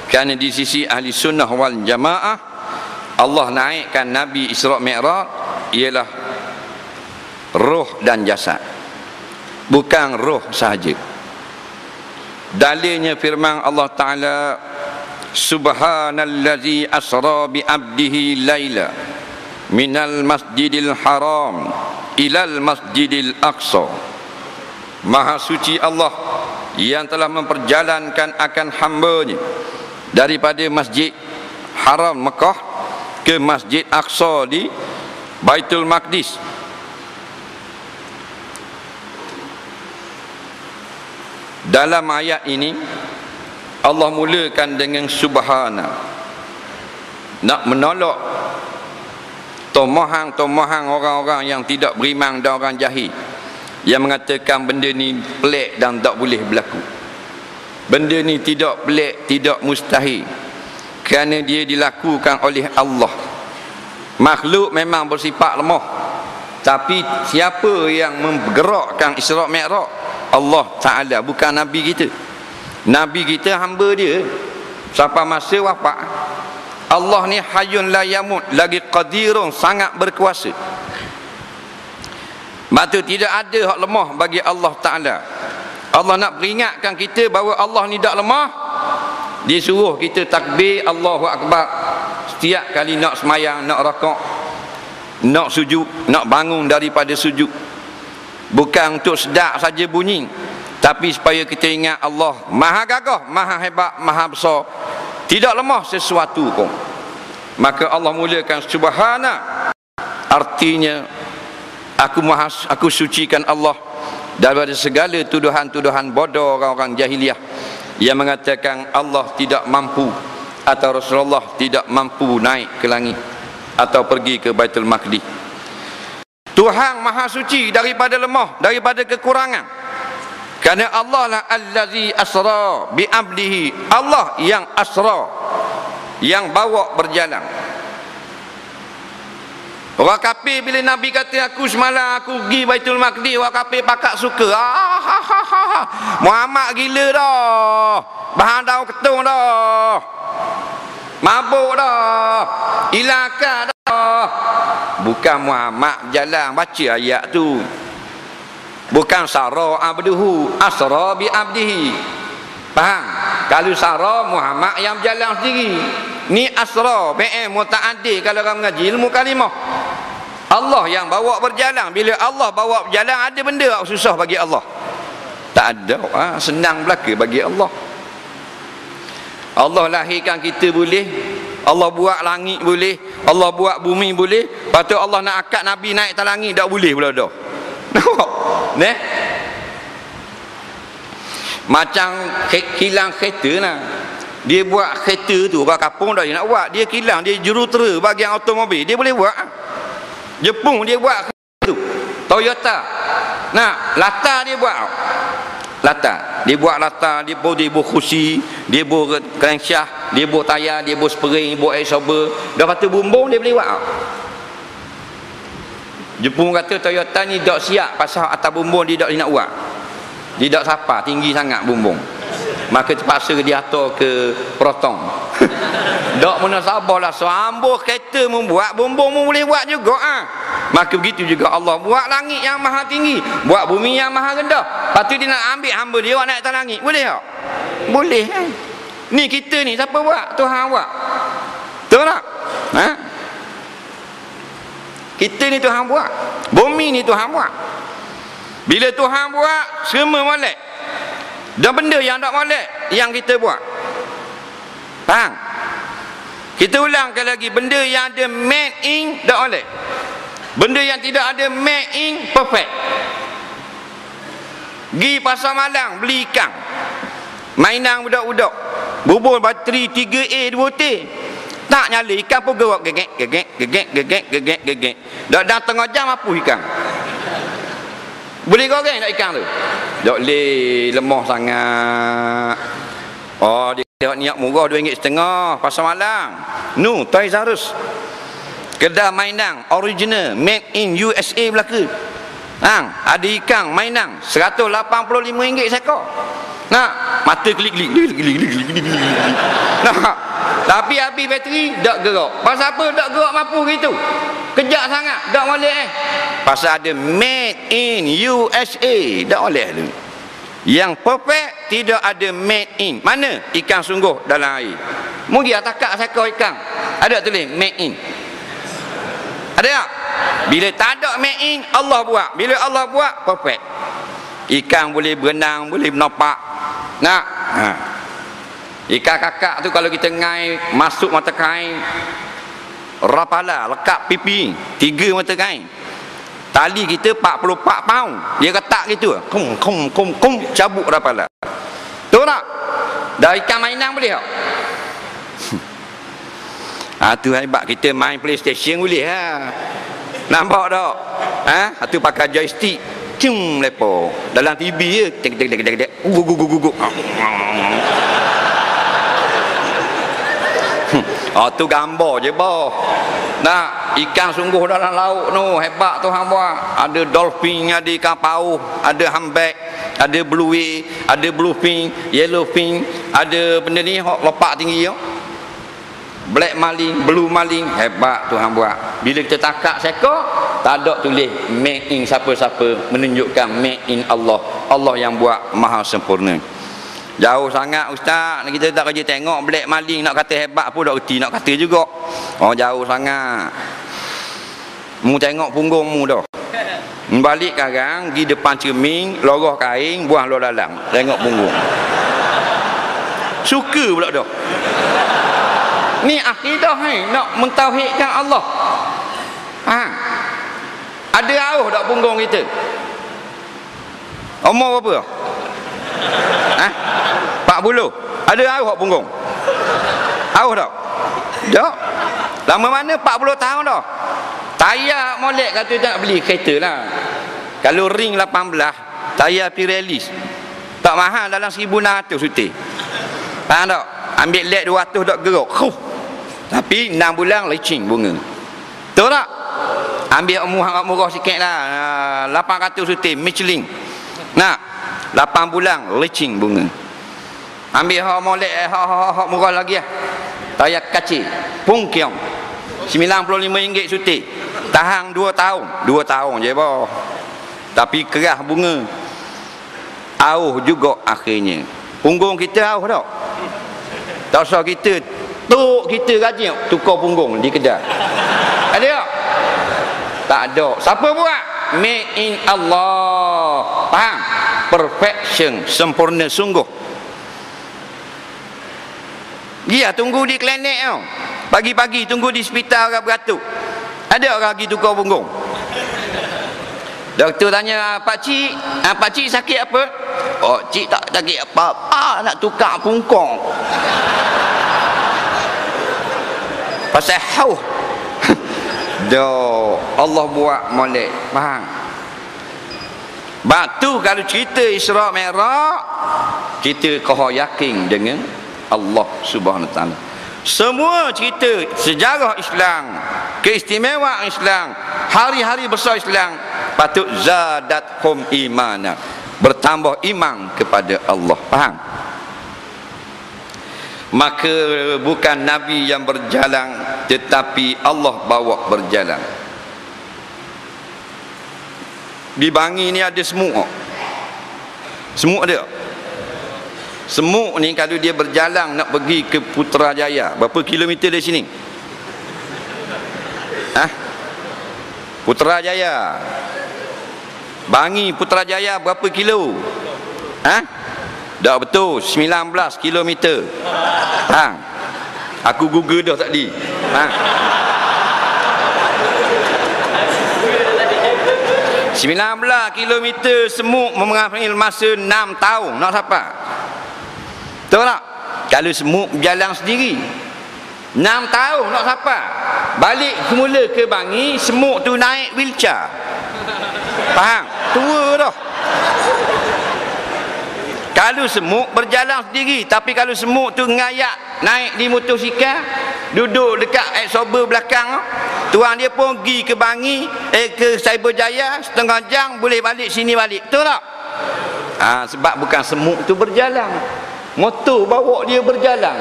Kerana di sisi ahli sunnah wal jamaah, Allah naikkan Nabi Isra' Mi'raj ialah roh dan jasad, bukan roh sahaja. Dalilnya firman Allah Ta'ala, Subhanallazi asra bi abdihi laila minal masjidil haram ilal masjidil aqsa. Maha suci Allah yang telah memperjalankan akan hamba-Nya daripada Masjid Haram Mekah ke Masjid Aqsa di Baitul Maqdis. Dalam ayat ini Allah mulakan dengan subhana, nak menolak tomahan orang-orang yang tidak beriman dan orang jahil yang mengatakan benda ni pelik dan tak boleh berlaku. Benda ni tidak pelik, tidak mustahil, kerana dia dilakukan oleh Allah. Makhluk memang bersifat lemah, tapi siapa yang menggerakkan Isra' Mi'raj? Allah Ta'ala, bukan Nabi kita. Nabi kita hamba dia sampai masa wafat. Allah ni hayyun la yamut, lagi qadirun, sangat berkuasa. Maksud tidak ada hak lemah bagi Allah Ta'ala. Allah nak peringatkan kita bahawa Allah ni tak lemah. Dia suruh kita takbir Allahu Akbar setiap kali nak semayang, nak rakak, nak sujud, nak bangun daripada sujud. Bukan untuk sedap saja bunyi, tapi supaya kita ingat Allah maha gagah, maha hebat, maha besar, tidak lemah sesuatu pun. Maka Allah mulakan subhana, artinya aku sucikan Allah daripada segala tuduhan-tuduhan bodoh orang-orang jahiliah yang mengatakan Allah tidak mampu atau Rasulullah tidak mampu naik ke langit atau pergi ke Baitul Maqdis. Tuhan maha suci daripada lemah, daripada kekurangan. Kerana Allah lah allazi asra bi abdihi, Allah yang asra, yang bawa berjalan. Orang kafir bila Nabi kata aku semalam aku pergi Baitul Maqdis, orang kafir pakak suka. Muhammad gila dah, bahan daun ketung dah, mabuk dah, ilaka dah. Bukan Muhammad jalan, baca ayat tu. Bukan sara abduhu, asra bi abdihi. Faham? Kalau sara Muhammad yang berjalan sendiri. Ni asra, fi'il muta'addi kalau orang mengaji ilmu kalimah. Allah yang bawa berjalan. Bila Allah bawa berjalan, ada benda tak susah bagi Allah? Tak ada. Senang belaka bagi Allah. Allah lahirkan kita boleh, Allah buat langit boleh, Allah buat bumi boleh. Lepas tu Allah nak akad Nabi naik atas langit, tak boleh pula dah. Nampak? Neh? Macam kilang kereta lah. Dia buat kereta tu, orang kampung dah dia nak buat. Dia kilang, dia jurutera bahagian automobil, dia boleh buat. Jepun dia buat kereta tu, Toyota. Nah, latar dia buat. Latar, dia buat latar, dia buat kursi, dia buat crankshaft, dia buat tayar, dia buat spring, buat air sober. Dah kata bumbung dia boleh buat. Jepun kata Toyota ni tak siap pasal atas bumbung dia tak nak buat. Dia tak sapa, tinggi sangat bumbung. Maka terpaksa dia atur ke Proton. Tak mana sabarlah, seambuh kereta membuat, bumbung pun boleh buat juga. Maka begitu juga Allah buat langit yang maha tinggi, buat bumi yang maha rendah. Lepas tu dia nak ambil hamba dia buat naik atas langit. Boleh tak? Boleh. Ni kita ni siapa buat? Tuhan buat. Betul tak? Kita ni Tuhan buat. Bumi ni Tuhan buat. Bila Tuhan buat, semua molek. Dan benda yang tak molek yang kita buat. Faham? Kita ulangkan lagi, benda yang ada made in tak molek. Benda yang tidak ada made in perfect. Gi pasar malang beli ikan, mainan budak-budak, bubur bateri 3A 2T, tak nyala, ikan pun gerak gegek. Dah tengah jam apa ikan. Boleh goreng tak ikan tu? Tak boleh, lemah sangat. Oh, dia tengok niat murah RM2.5 pasar malang. Nu, Toys R Us, kedai mainan original made in USA belaka. Ada ikan mainan RM185 seekor. Mata klik-klik. Tapi habis bateri tak gerak. Pasal apa tak gerak mampu gitu? Kejap sangat tak boleh Pasal ada made in USA. Tak boleh tu. Yang perfect tidak ada made in. Mana ikan sungguh dalam air? Mungkin takak seekor ikan ada tulis made in. Ada tak? Bila tak ada made in, Allah buat. Bila Allah buat, perfect. Ikan boleh berenang, boleh menampak. Ikan kakak tu kalau kita ngai masuk mata kain rapala, lekat pipi 3 mata kain. Tali kita 44 pound. Dia ketak gitu. Kum cabut rapala. Tahu tak? Dah ikan mainan boleh tak? Tu hebat kita main PlayStation boleh Nampak tak? Tu pakai joystick. Lepo. Dalam TV je. Guguk. Tu gambar je boh. Ikan sungguh dalam laut tu hebat tu hang buat. Ada dolphin, ada ikan paus, ada humpback, ada blue whale, ada bluefin, yellowfin, ada benda ni lopak tinggi tu. Black maling, blue maling, hebat tu hang buat. Bila kita takak seekor, tak ada tulis made in siapa-siapa, menunjukkan made in Allah. Allah yang buat maha sempurna. Jauh sangat ustaz, kita tak kerja tengok black maling, nak kata hebat pun tak reti nak kata juga. Jauh sangat. Mu tengok punggungmu dah. Balik sekarang di depan cermin, lorah kain, buang luar dalam. Tengok punggung. Suka pula dah. Ni akidah nak mentauhidkan Allah. Ada auh tak punggung kita? Umur berapa? 40. Ada auh tak punggung? Auh tak? Tak. Lama mana 40 tahun dah. Tayar molek kata tak beli kereta lah. Kalau ring 18, tayar Pirelli. Tak mahal dalam 1,600 suti. Faham tak? Ambil led 200 tak gerak. Tapi 6 bulan lecing bunga. Betul tak? Ambil murah sikit lah. 800 suti Michelin. 8 bulan lecing bunga. Ambil hak molek hak murah lagi lah. Tayar kacil Pungkiong RM95 suti. Tahan 2 tahun. 2 tahun je boh. Tapi kerah bunga. Auh juga akhirnya. Punggung kita auh tak? Tak usah kita tuk kita rajin tukar punggung di kedai. Ada tak? Tak ada. Siapa buat? Made in Allah. Faham? Perfection, sempurna sungguh. Dia tunggu di klinik tau. Pagi-pagi tunggu di hospital orang beratuk. Ada orang pergi tukar punggung. Doktor tanya, Pak cik sakit apa? Cik tak sakit apa-apa, nak tukar punggung. Pasal hauh. Allah buat molek. Faham? Batu kalau cerita Isra Mi'raj, kita kau yakin dengan Allah Subhanahu Wa Taala. Semua cerita sejarah Islam, keistimewaan Islam, hari-hari besar Islam, patut zadathum imana, bertambah iman kepada Allah. Faham? Maka bukan Nabi yang berjalan, tetapi Allah bawa berjalan. Di Bangi ni ada semut. Semut ada. Semut ni kalau dia berjalan nak pergi ke Putrajaya, berapa kilometer dari sini? Putrajaya. Bangi Putrajaya berapa kilo? Tak betul, 19 kilometer. Aku Google dah tadi. 19 kilometer semut mengambil masa 6 tahun nak sampai. Tahu tak? Kalau semut berjalan sendiri 6 tahun nak sampai. Balik semula ke Bangi, semut tu naik wheelchair. Faham? Tua dah. Kalau semut berjalan sendiri, tapi kalau semut tu ngayak naik di motosikal, duduk dekat sober belakang, tuan dia pun pergi ke Bangi, ke Cyberjaya setengah jam boleh balik sini balik. Betul tak? Sebab bukan semut tu berjalan, motor bawa dia berjalan.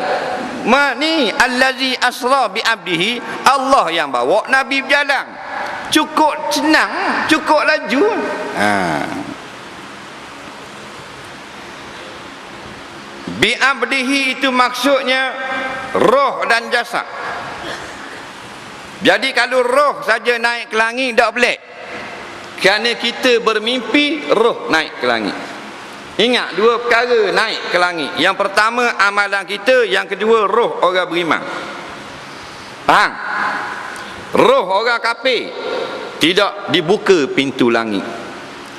Ni allazi asra bi abdihi, Allah yang bawa Nabi berjalan. Cukup senang, cukup laju. Bi abdihi itu maksudnya roh dan jasad. Jadi kalau roh saja naik ke langit tak boleh. Kerana kita bermimpi, roh naik ke langit. Ingat dua perkara naik ke langit. Yang pertama amalan kita, yang kedua roh orang beriman. Faham? Roh orang kafir tidak dibuka pintu langit.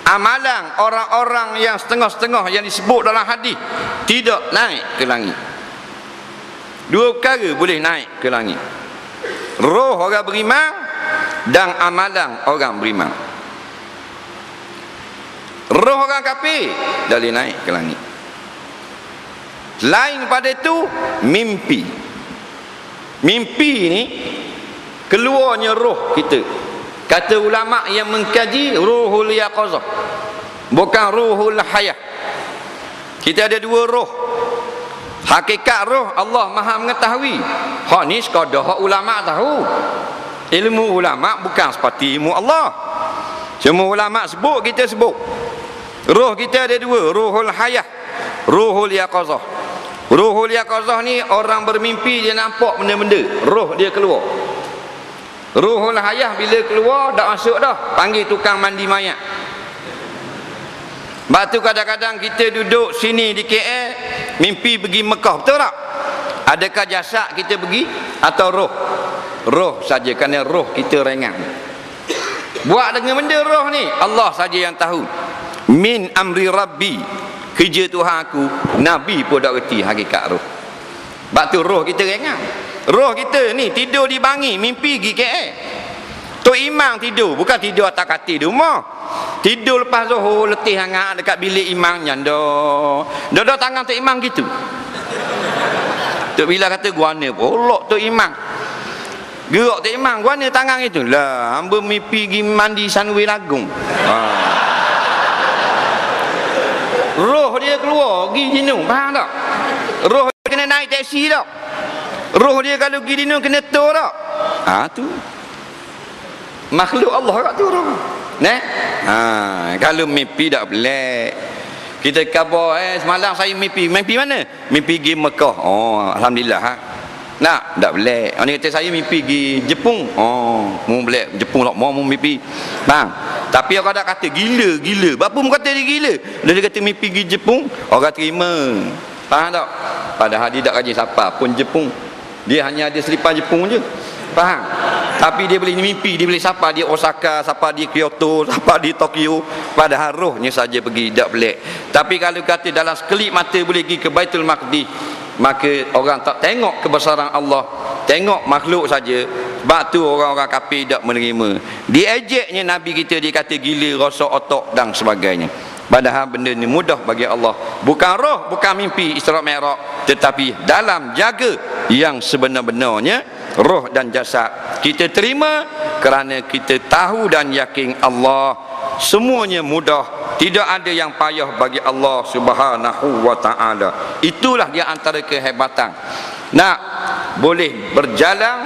Amalan orang-orang yang setengah-setengah yang disebut dalam hadis tidak naik ke langit. Dua perkara boleh naik ke langit. Roh orang beriman dan amalan orang beriman. Roh orang kafir dah boleh naik ke langit. Lain pada itu mimpi. Mimpi ni keluarnya roh kita. Kata ulama yang mengkaji, ruhul yaqazah, bukan ruhul hayah. Kita ada dua roh. Hakikat roh Allah Maha mengetahui. Hak ni sekadar hak ulama tahu. Ilmu ulama bukan seperti ilmu Allah. Semua ulama sebut, kita sebut. Roh kita ada dua, ruhul hayah, ruhul yaqazah. Ruhul yaqazah ni orang bermimpi dia nampak benda-benda, roh dia keluar. Ruhul hayah bila keluar dah masuk dah, panggil tukang mandi mayat. Sebab tu kadang-kadang kita duduk sini di KL mimpi pergi Mekah, betul tak? Adakah jasad kita pergi atau roh? Roh saja, kerana roh kita ringan. Buat dengan benda roh ni Allah saja yang tahu. Min amri rabbi, kerja Tuhan aku, Nabi pun tak reti hakikat roh. Sebab tu roh kita ringan. Roh kita ni tidur di Bangi, mimpi pergi KL. Tok Imam tidur, bukan tidur atas katil di rumah. Tidur lepas Zuhur, letih hangat dekat bilik imam nyanda. Dada tangan Tok Imam gitu. Tok Bila kata guana polok Tok Imam. Gerak Tok Imam, guana tangan itu. Lah, hamba mimpi pergi mandi Sunway Lagung. Roh dia keluar pergi jinung, faham tak? Roh dia kena naik taksi tak? Roh dia kalau pergi jinung kena tor tak? Tu makhluk Allah kat tu roh. Kalau mimpi tak boleh. Kita khabar semalam saya mimpi mana? Mimpi pergi Mekah. Alhamdulillah. Tak boleh. Orang kata saya mimpi pergi Jepun. Mau boleh Jepun tak mau mimpi. Bang. Tapi orang dah kata gila. Berapa mu kata dia gila? Dia kata mimpi pergi Jepun, orang terima. Faham tak? Padahal dia tak kaji siapa pun Jepun. Dia hanya ada selipan Jepun je. Faham? Tapi dia boleh mimpi, dia boleh sapa di Osaka, sapa di Kyoto, sapa di Tokyo. Padahal rohnya saja pergi, tak boleh. Tapi kalau kata dalam sekelip mata boleh pergi ke Baitul Maqdis, maka orang tak tengok kebesaran Allah, tengok makhluk saja. Sebab tu orang-orang kafir tak menerima. Diejeknya Nabi kita, dia kata gila, rosak otak dan sebagainya. Padahal benda ni mudah bagi Allah. Bukan roh, bukan mimpi Isra Mi'raj, tetapi dalam jaga yang sebenar-benarnya roh dan jasad kita terima kerana kita tahu dan yakin Allah semuanya mudah, tidak ada yang payah bagi Allah Subhanahu wa ta'ala. Itulah dia antara kehebatan. Nak boleh berjalan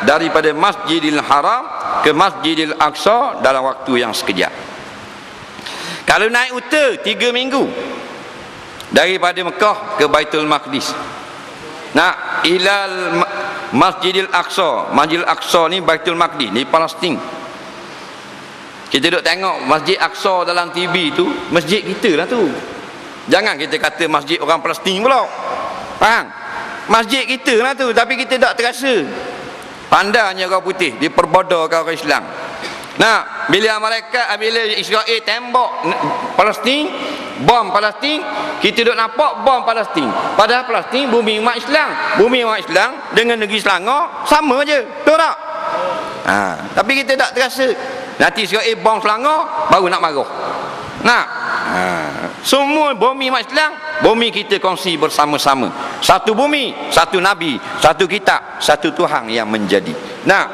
daripada Masjidil Haram ke Masjidil Aqsa dalam waktu yang sekejap. Kalau naik unta 3 minggu daripada Mekah ke Baitul Maqdis. Nak ilal Masjidil Aqsa. Masjidil Aqsa ni Baitul Maqdis di Palestin. Kita duk tengok Masjid Aqsa dalam TV tu, masjid kita lah tu. Jangan kita kata masjid orang Palestin pula. Faham? Masjid kita lah tu, tapi kita tak terasa. Pandanya orang putih diperbodohkan orang Islam. Nah, bila Israel tembak Palestin, bom Palestin, kita duk nampak bom Palestin. Padahal Palestin bumi umat Islam. Bumi umat Islam dengan negeri Selangor sama je, betul tak? Tapi kita tak terasa. Nanti Israel bom Selangor baru nak marah. Nah, semua bumi umat Islam bumi kita kongsi bersama-sama. Satu bumi, satu nabi, satu kitab, satu Tuhan yang menjadi. Nah,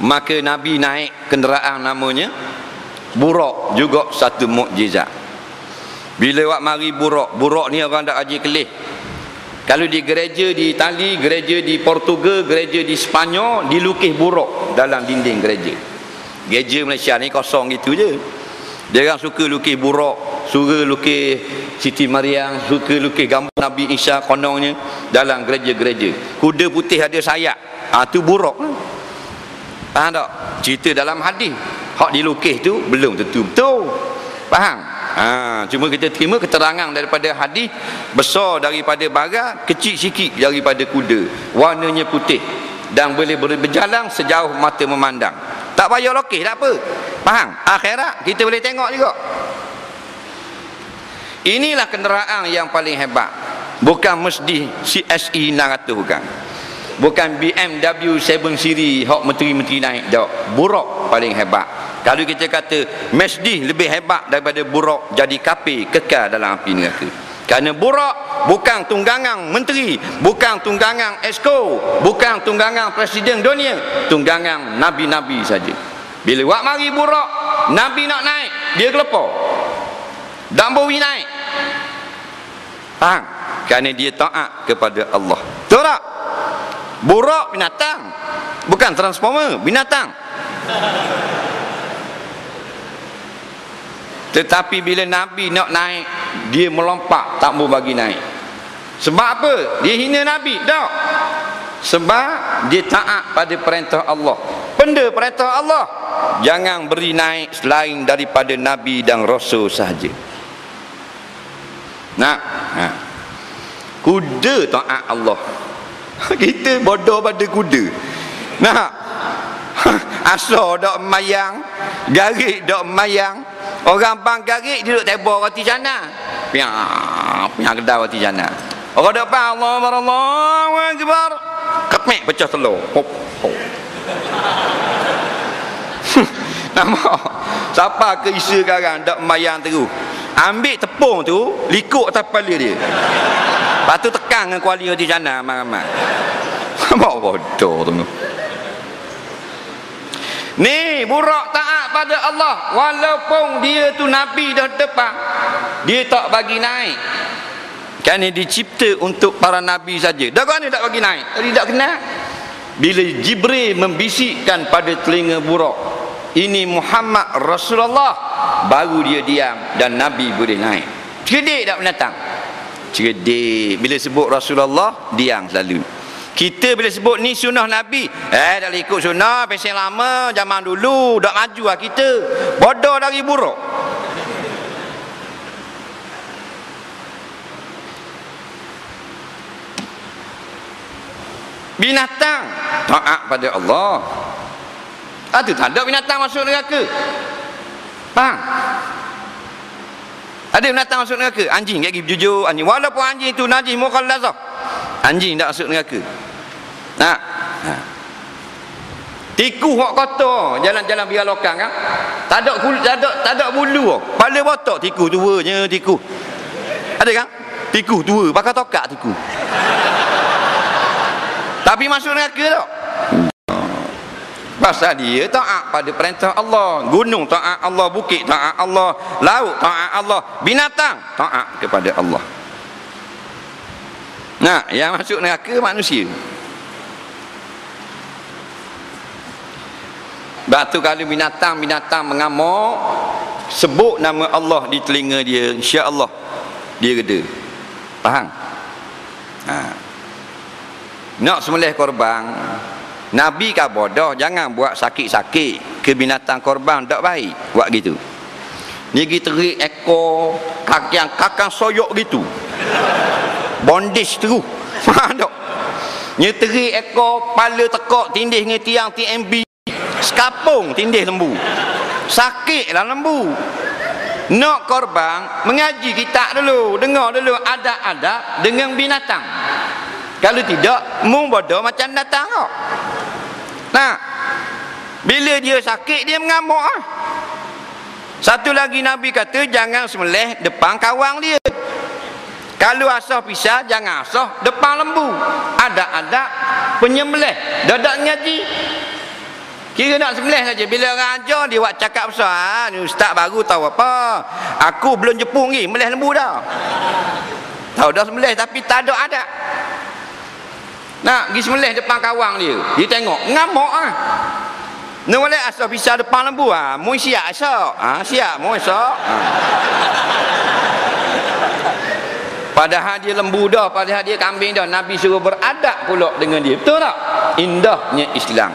maka Nabi naik kenderaan namanya Buraq, juga satu mukjizat. Bila wak mari Buraq ni orang dak haji kelih. Kalau di gereja di Itali, gereja di Portugal, gereja di Sepanyol, dilukis buruk dalam dinding gereja. Gereja Malaysia ni kosong gitu je. Dia orang suka lukis buruk, suka lukis Siti Maryam, suka lukis gambar Nabi Isa kononnya dalam gereja-gereja. Kuda putih ada sayap. Tu buruk. Faham tak? Cerita dalam hadis. Hak dilukis tu belum tentu betul. Faham? Cuma kita terima keterangan daripada hadis, besar daripada barat, kecil sikit daripada kuda, warnanya putih dan boleh berjalan sejauh mata memandang. Tak payah lokis, tak apa. Faham? Akhirat kita boleh tengok juga. Inilah kenderaan yang paling hebat. Bukan Mercedes CSE 600, bukan BMW 7 Series hak menteri-menteri naik. Tak. Buraq paling hebat. Kalau kita kata Mercedes lebih hebat daripada Buraq, jadi kafir kekal dalam api neraka. Kerana Buraq bukan tunggangan menteri, bukan tunggangan esko, bukan tunggangan presiden dunia, tunggangan nabi-nabi saja. Bila wak mari Buraq, nabi nak naik, dia kelepar. Dan bawi naik. Faham? Kerana dia taat kepada Allah. Betul tak? Buraq binatang, bukan transformer, binatang. Tetapi bila Nabi nak naik, dia melompat, tak mau bagi naik. Sebab apa? Dia hina Nabi? Tak. Sebab dia taat pada perintah Allah. Benda perintah Allah, jangan beri naik selain daripada Nabi dan Rasul sahaja. Nah, kuda taat Allah. Kita bodoh pada kuda. Nah, asal dak mayang, garik dak mayang. Orang bang garik duduk tebor roti canai. Piang kedai roti canai. Orang dak bang Allahu akbar. Kemek pecah telur. Hop hop. Nampak? Siapa ke isa sekarang dak mayang terus. Ambil tepung tu, likuk atas kepala dia. Lepas tu tekan dengan kuali roti canai ramai-ramai. Nampak bodoh tu. Ni Buraq taat pada Allah, walaupun dia tu Nabi dah depan, dia tak bagi naik. Kerana dicipta untuk para Nabi saja. Dah kan dia tak bagi naik? Tadi tak kenal. Bila Jibril membisikkan pada telinga Buraq, ini Muhammad Rasulullah, baru dia diam dan Nabi boleh naik. Cerdik tak binatang? Cerdik. Bila sebut Rasulullah, diam selalu. Kita bila sebut ni sunnah Nabi, dah ikut sunnah pesen lama zaman dulu, dak maju lah kita. Bodoh dari Buraq. Binatang taat pada Allah. Tu tak ada binatang masuk neraka. Faham? Ada binatang masuk neraka? Anjing, lagi jujur anjing. Walaupun anjing itu najis mukhallazah, anjing tak masuk neraka. Tikus hak kotor jalan-jalan biar lokang kan? Tak ada kulit, tak ada bulu. Kepala botak tikus tuanya tikus. Ada kan? Tikus tua pakai tokak tikus. Tapi masuk neraka tak? Pasal dia taat pada perintah Allah. Gunung taat Allah, bukit taat Allah, laut taat Allah, binatang taat kepada Allah. Nah, yang masuk neraka manusia. Batu kalau binatang mengamuk, sebut nama Allah di telinga dia, insya-Allah dia reda. Faham? Nak sembelih korban, Nabi kah bodoh, jangan buat sakit-sakit ke binatang korban, tak baik buat gitu. Ni kita terik ekor kakang soyok gitu. Bondage terus. Faham tak? Nyeteri ekor, kepala tekak tindih dengan tiang TMB, sekapung tindih lembu. Sakitlah lembu. Nak korban, mengaji kitab dulu, dengar dulu adab-adab dengan binatang. Kalau tidak, mu bodoh macam datang kok. Nah, bila dia sakit dia mengamuk ah. Satu lagi Nabi kata jangan sembelih depan kawang dia. Kalau asah pisah jangan asah depan lembu. Ada penyembelih dadak ngaji. Kira nak sembelih saja. Bila orang ajar dia buat cakap besar, ni ustaz baru tahu apa. Aku belum jepung ni melih lembu dah. Tahu dah sembelih tapi tak ada adat. Nak pergi sembelih depan kawang dia. Dia tengok ngamuk ah. Nak boleh asal pisah depan lembu ah. Mu siap asal. Siap mu asal. Padahal dia lembu dah, padahal dia kambing dah. Nabi suruh beradab pula dengan dia. Betul tak? Indahnya Islam.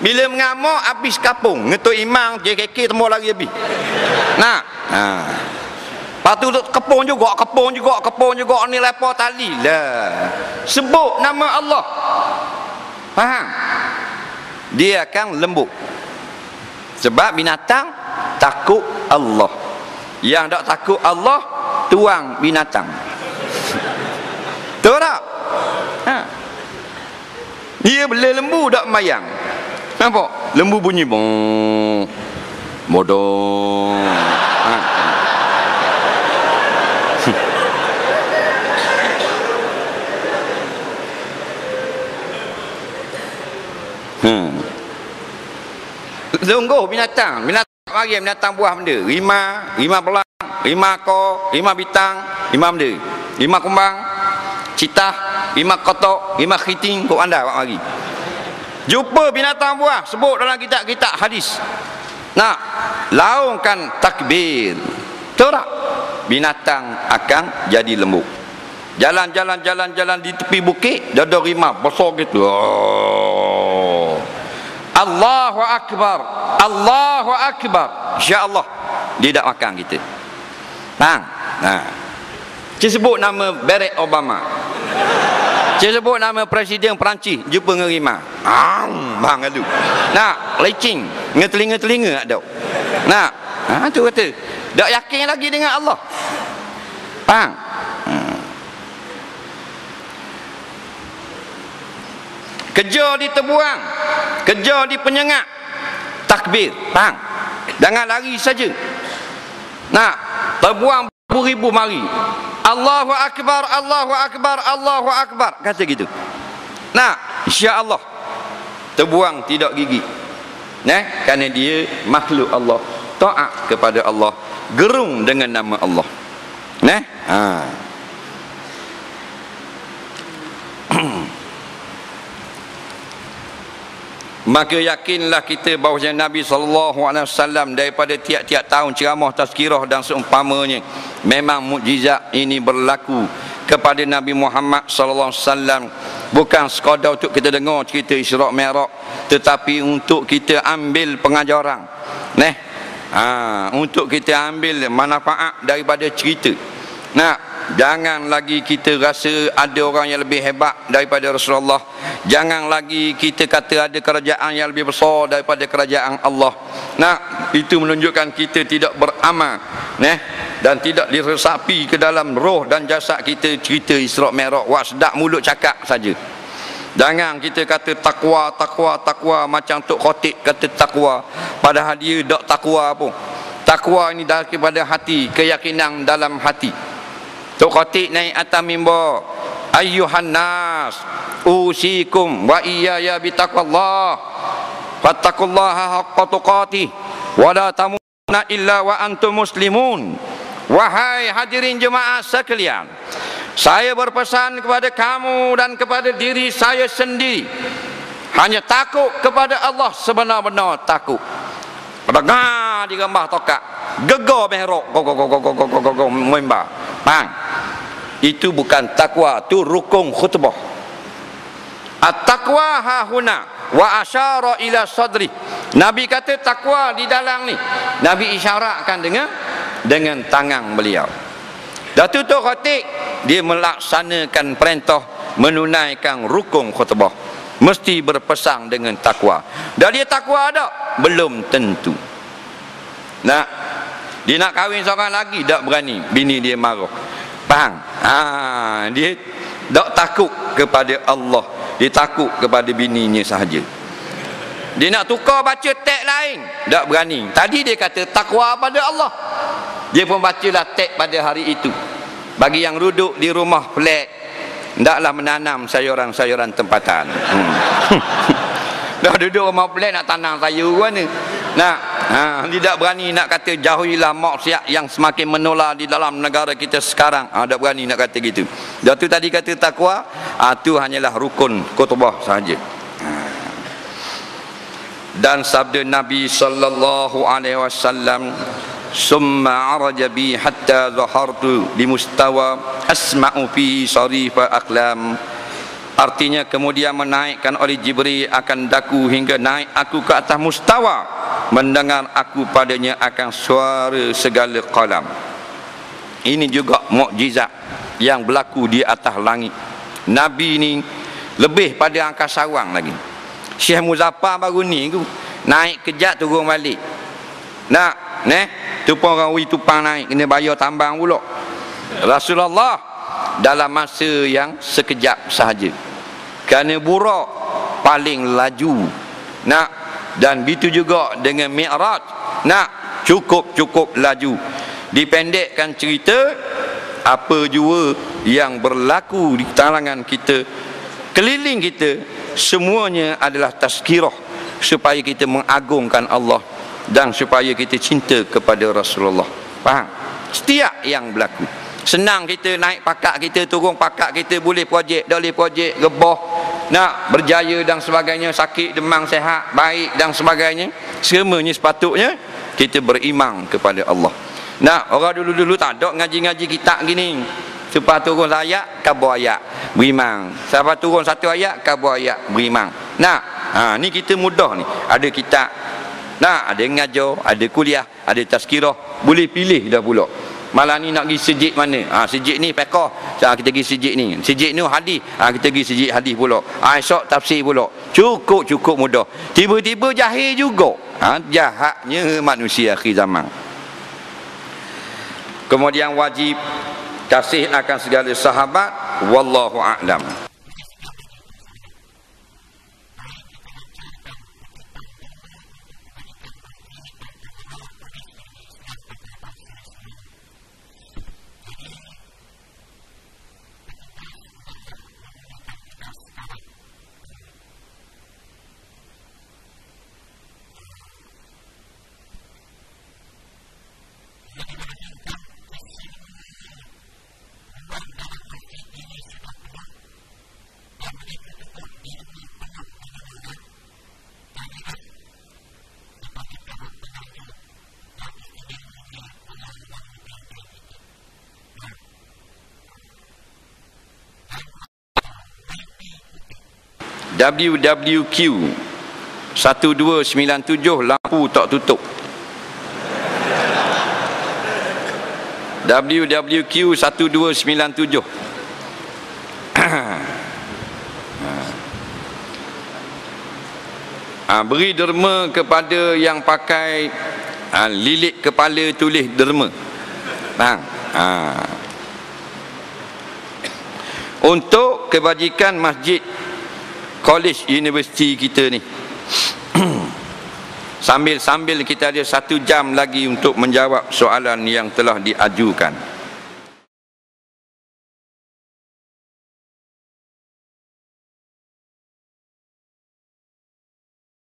Bila mengamuk habis kapung, ngetuk imam JKK temu lagi habis. Nah. Lepas tu kepung juga ni lepas tali lah. Sebut nama Allah. Faham? Dia akan lembut. Sebab binatang takut Allah. Yang tak takut Allah tuang binatang. Tahu tak? Dia bela lembu tak mayang. Nampak? Lembu bunyi bong. Bodoh. Sungguh binatang mari binatang buah benda. Rimah belang, rimah kor, rimah bitang, rimah benda. Rimah kumbang, citah, rimah kotok, rimah khiting kau anda buat mari. Jumpa binatang buah sebut dalam kitab-kitab hadis. Nak laungkan takbir. Tahu tak? Binatang akan jadi lembut. Jalan di tepi bukit ada rimah besar gitu. Allahu Akbar, Allahu Akbar. InsyaAllah dia tak makan kita. Bang, saya sebut nama Barack Obama, saya sebut nama Presiden Perancis jumpa dengan rimah. Bang lalu nak lecing dengan telinga-telinga tak ada. Nak tu kata tak yakin lagi dengan Allah. Bang, kejar di tebuang, kejar di penyengat, takbir, bang, jangan lari saja. Nak terbuang beribu mari, Allahu Akbar, Allahu Akbar, Allahu Akbar, kata gitu. Nak insya-Allah terbuang tidak gigi. Kerana dia makhluk Allah, taat kepada Allah, gerung dengan nama Allah. Maka yakinlah kita bahawa Nabi SAW daripada tiap-tiap tahun ceramah, tazkirah dan seumpamanya, memang mukjizat ini berlaku kepada Nabi Muhammad SAW, bukan sekadar untuk kita dengar cerita Isra' Mi'raj, tetapi untuk kita ambil pengajaran, untuk kita ambil manfaat daripada cerita. Jangan lagi kita rasa ada orang yang lebih hebat daripada Rasulullah. Jangan lagi kita kata ada kerajaan yang lebih besar daripada kerajaan Allah. Itu menunjukkan kita tidak beramal, dan tidak diresapi ke dalam roh dan jasad kita cerita Isra' Mi'raj. Wak sedap mulut cakap saja. Jangan kita kata takwa macam Tok Khotik kata takwa, padahal dia tak takwa pun. Takwa ini daripada hati, keyakinan dalam hati. Tok Khotik naik atas mimbar, ayyuhan nas usikum wa iyaya bitaqwallah fattaqullaha haqqa tuqatih wa la tamutunna illa wa antum muslimun. Wahai hadirin jemaah sekalian, saya berpesan kepada kamu dan kepada diri saya sendiri, hanya takut kepada Allah sebenar-benar takut. Dengar di gambah tokak, gegar berok, go member. Bang, itu bukan takwa, itu rukun khutbah. At-taqwa hahuna wa asyara ila sadri. Nabi kata takwa di dalam ni. Nabi isyaratkan dengan tangan beliau. Datuk Tok Khotik dia melaksanakan perintah menunaikan rukun khutbah, mesti berpesan dengan takwa. Dan dia takwa tak? Belum tentu. Dia nak kahwin seorang lagi tak berani, bini dia marah. Faham? Dia tak takut kepada Allah, dia takut kepada bininya sahaja. Dia nak tukar baca teks lain, tak berani. Tadi dia kata takwa pada Allah, dia pun bacalah teks pada hari itu. Bagi yang duduk di rumah flat, hendaklah menanam sayuran-sayuran tempatan. Dah duduk rumah flat nak tanam sayur mana? Nak, tidak berani nak kata jauhilah maksiat yang semakin menular di dalam negara kita sekarang. Tak berani nak kata gitu. Dah tu tadi kata takwa, tu hanyalah rukun khutbah sahaja. Dan sabda Nabi sallallahu alaihi wasallam, summa araja bi hatta zahartu di mustawa asma'u fi sarifa aqlam. Artinya kemudian menaikkan oleh Jibril akan daku hingga naik aku ke atas mustawa, mendengar aku padanya akan suara segala qalam. Ini juga mukjizat yang berlaku di atas langit. Nabi ni lebih pada angkasawang lagi. Syekh Muzaffar baru ni naik kejap turun balik. Nak, tu pun orang wi tupang naik kena bayar tambang pula. Rasulullah dalam masa yang sekejap sahaja, kerana burak paling laju. Nak, dan begitu juga dengan Mi'raj. Nak, cukup laju. Dipendekkan cerita, apa jua yang berlaku di kalangan kita, keliling kita, semuanya adalah tazkirah supaya kita mengagungkan Allah dan supaya kita cinta kepada Rasulullah. Faham? Setiap yang berlaku. Senang kita naik pakak kita, turun pakak kita, boleh projek, tak boleh projek, gebah, nak berjaya dan sebagainya, sakit, demam, sehat, baik dan sebagainya. Semuanya sepatutnya kita beriman kepada Allah. Nak, orang dulu-dulu tak ada ngaji-ngaji kitab gini. Siapa turun ayat, kabar ayat, beriman. Siapa turun satu ayat, kabar ayat, beriman. Nah, ni kita mudah ni. Ada kitab, nah, ada ngajar, ada kuliah, ada tazkirah, boleh pilih dah pula. Malam ni nak pergi sejid mana? Sejid ni fiqh, kita pergi sejid ni. Sejid ni hadis, kita pergi sejid hadis pula. Esok tafsir pula. Cukup mudah. Tiba-tiba jahil juga. Jahatnya manusia akhir zaman. Kemudian wajib kasih akan segala sahabat. Wallahu a'lam. WWQ 1297 lampu tak tutup. WWQ 1297. Beri derma kepada yang pakai lilit kepala tulis derma. Untuk kebajikan masjid, college, universiti kita ni. Sambil kita ada 1 jam lagi untuk menjawab soalan yang telah diajukan.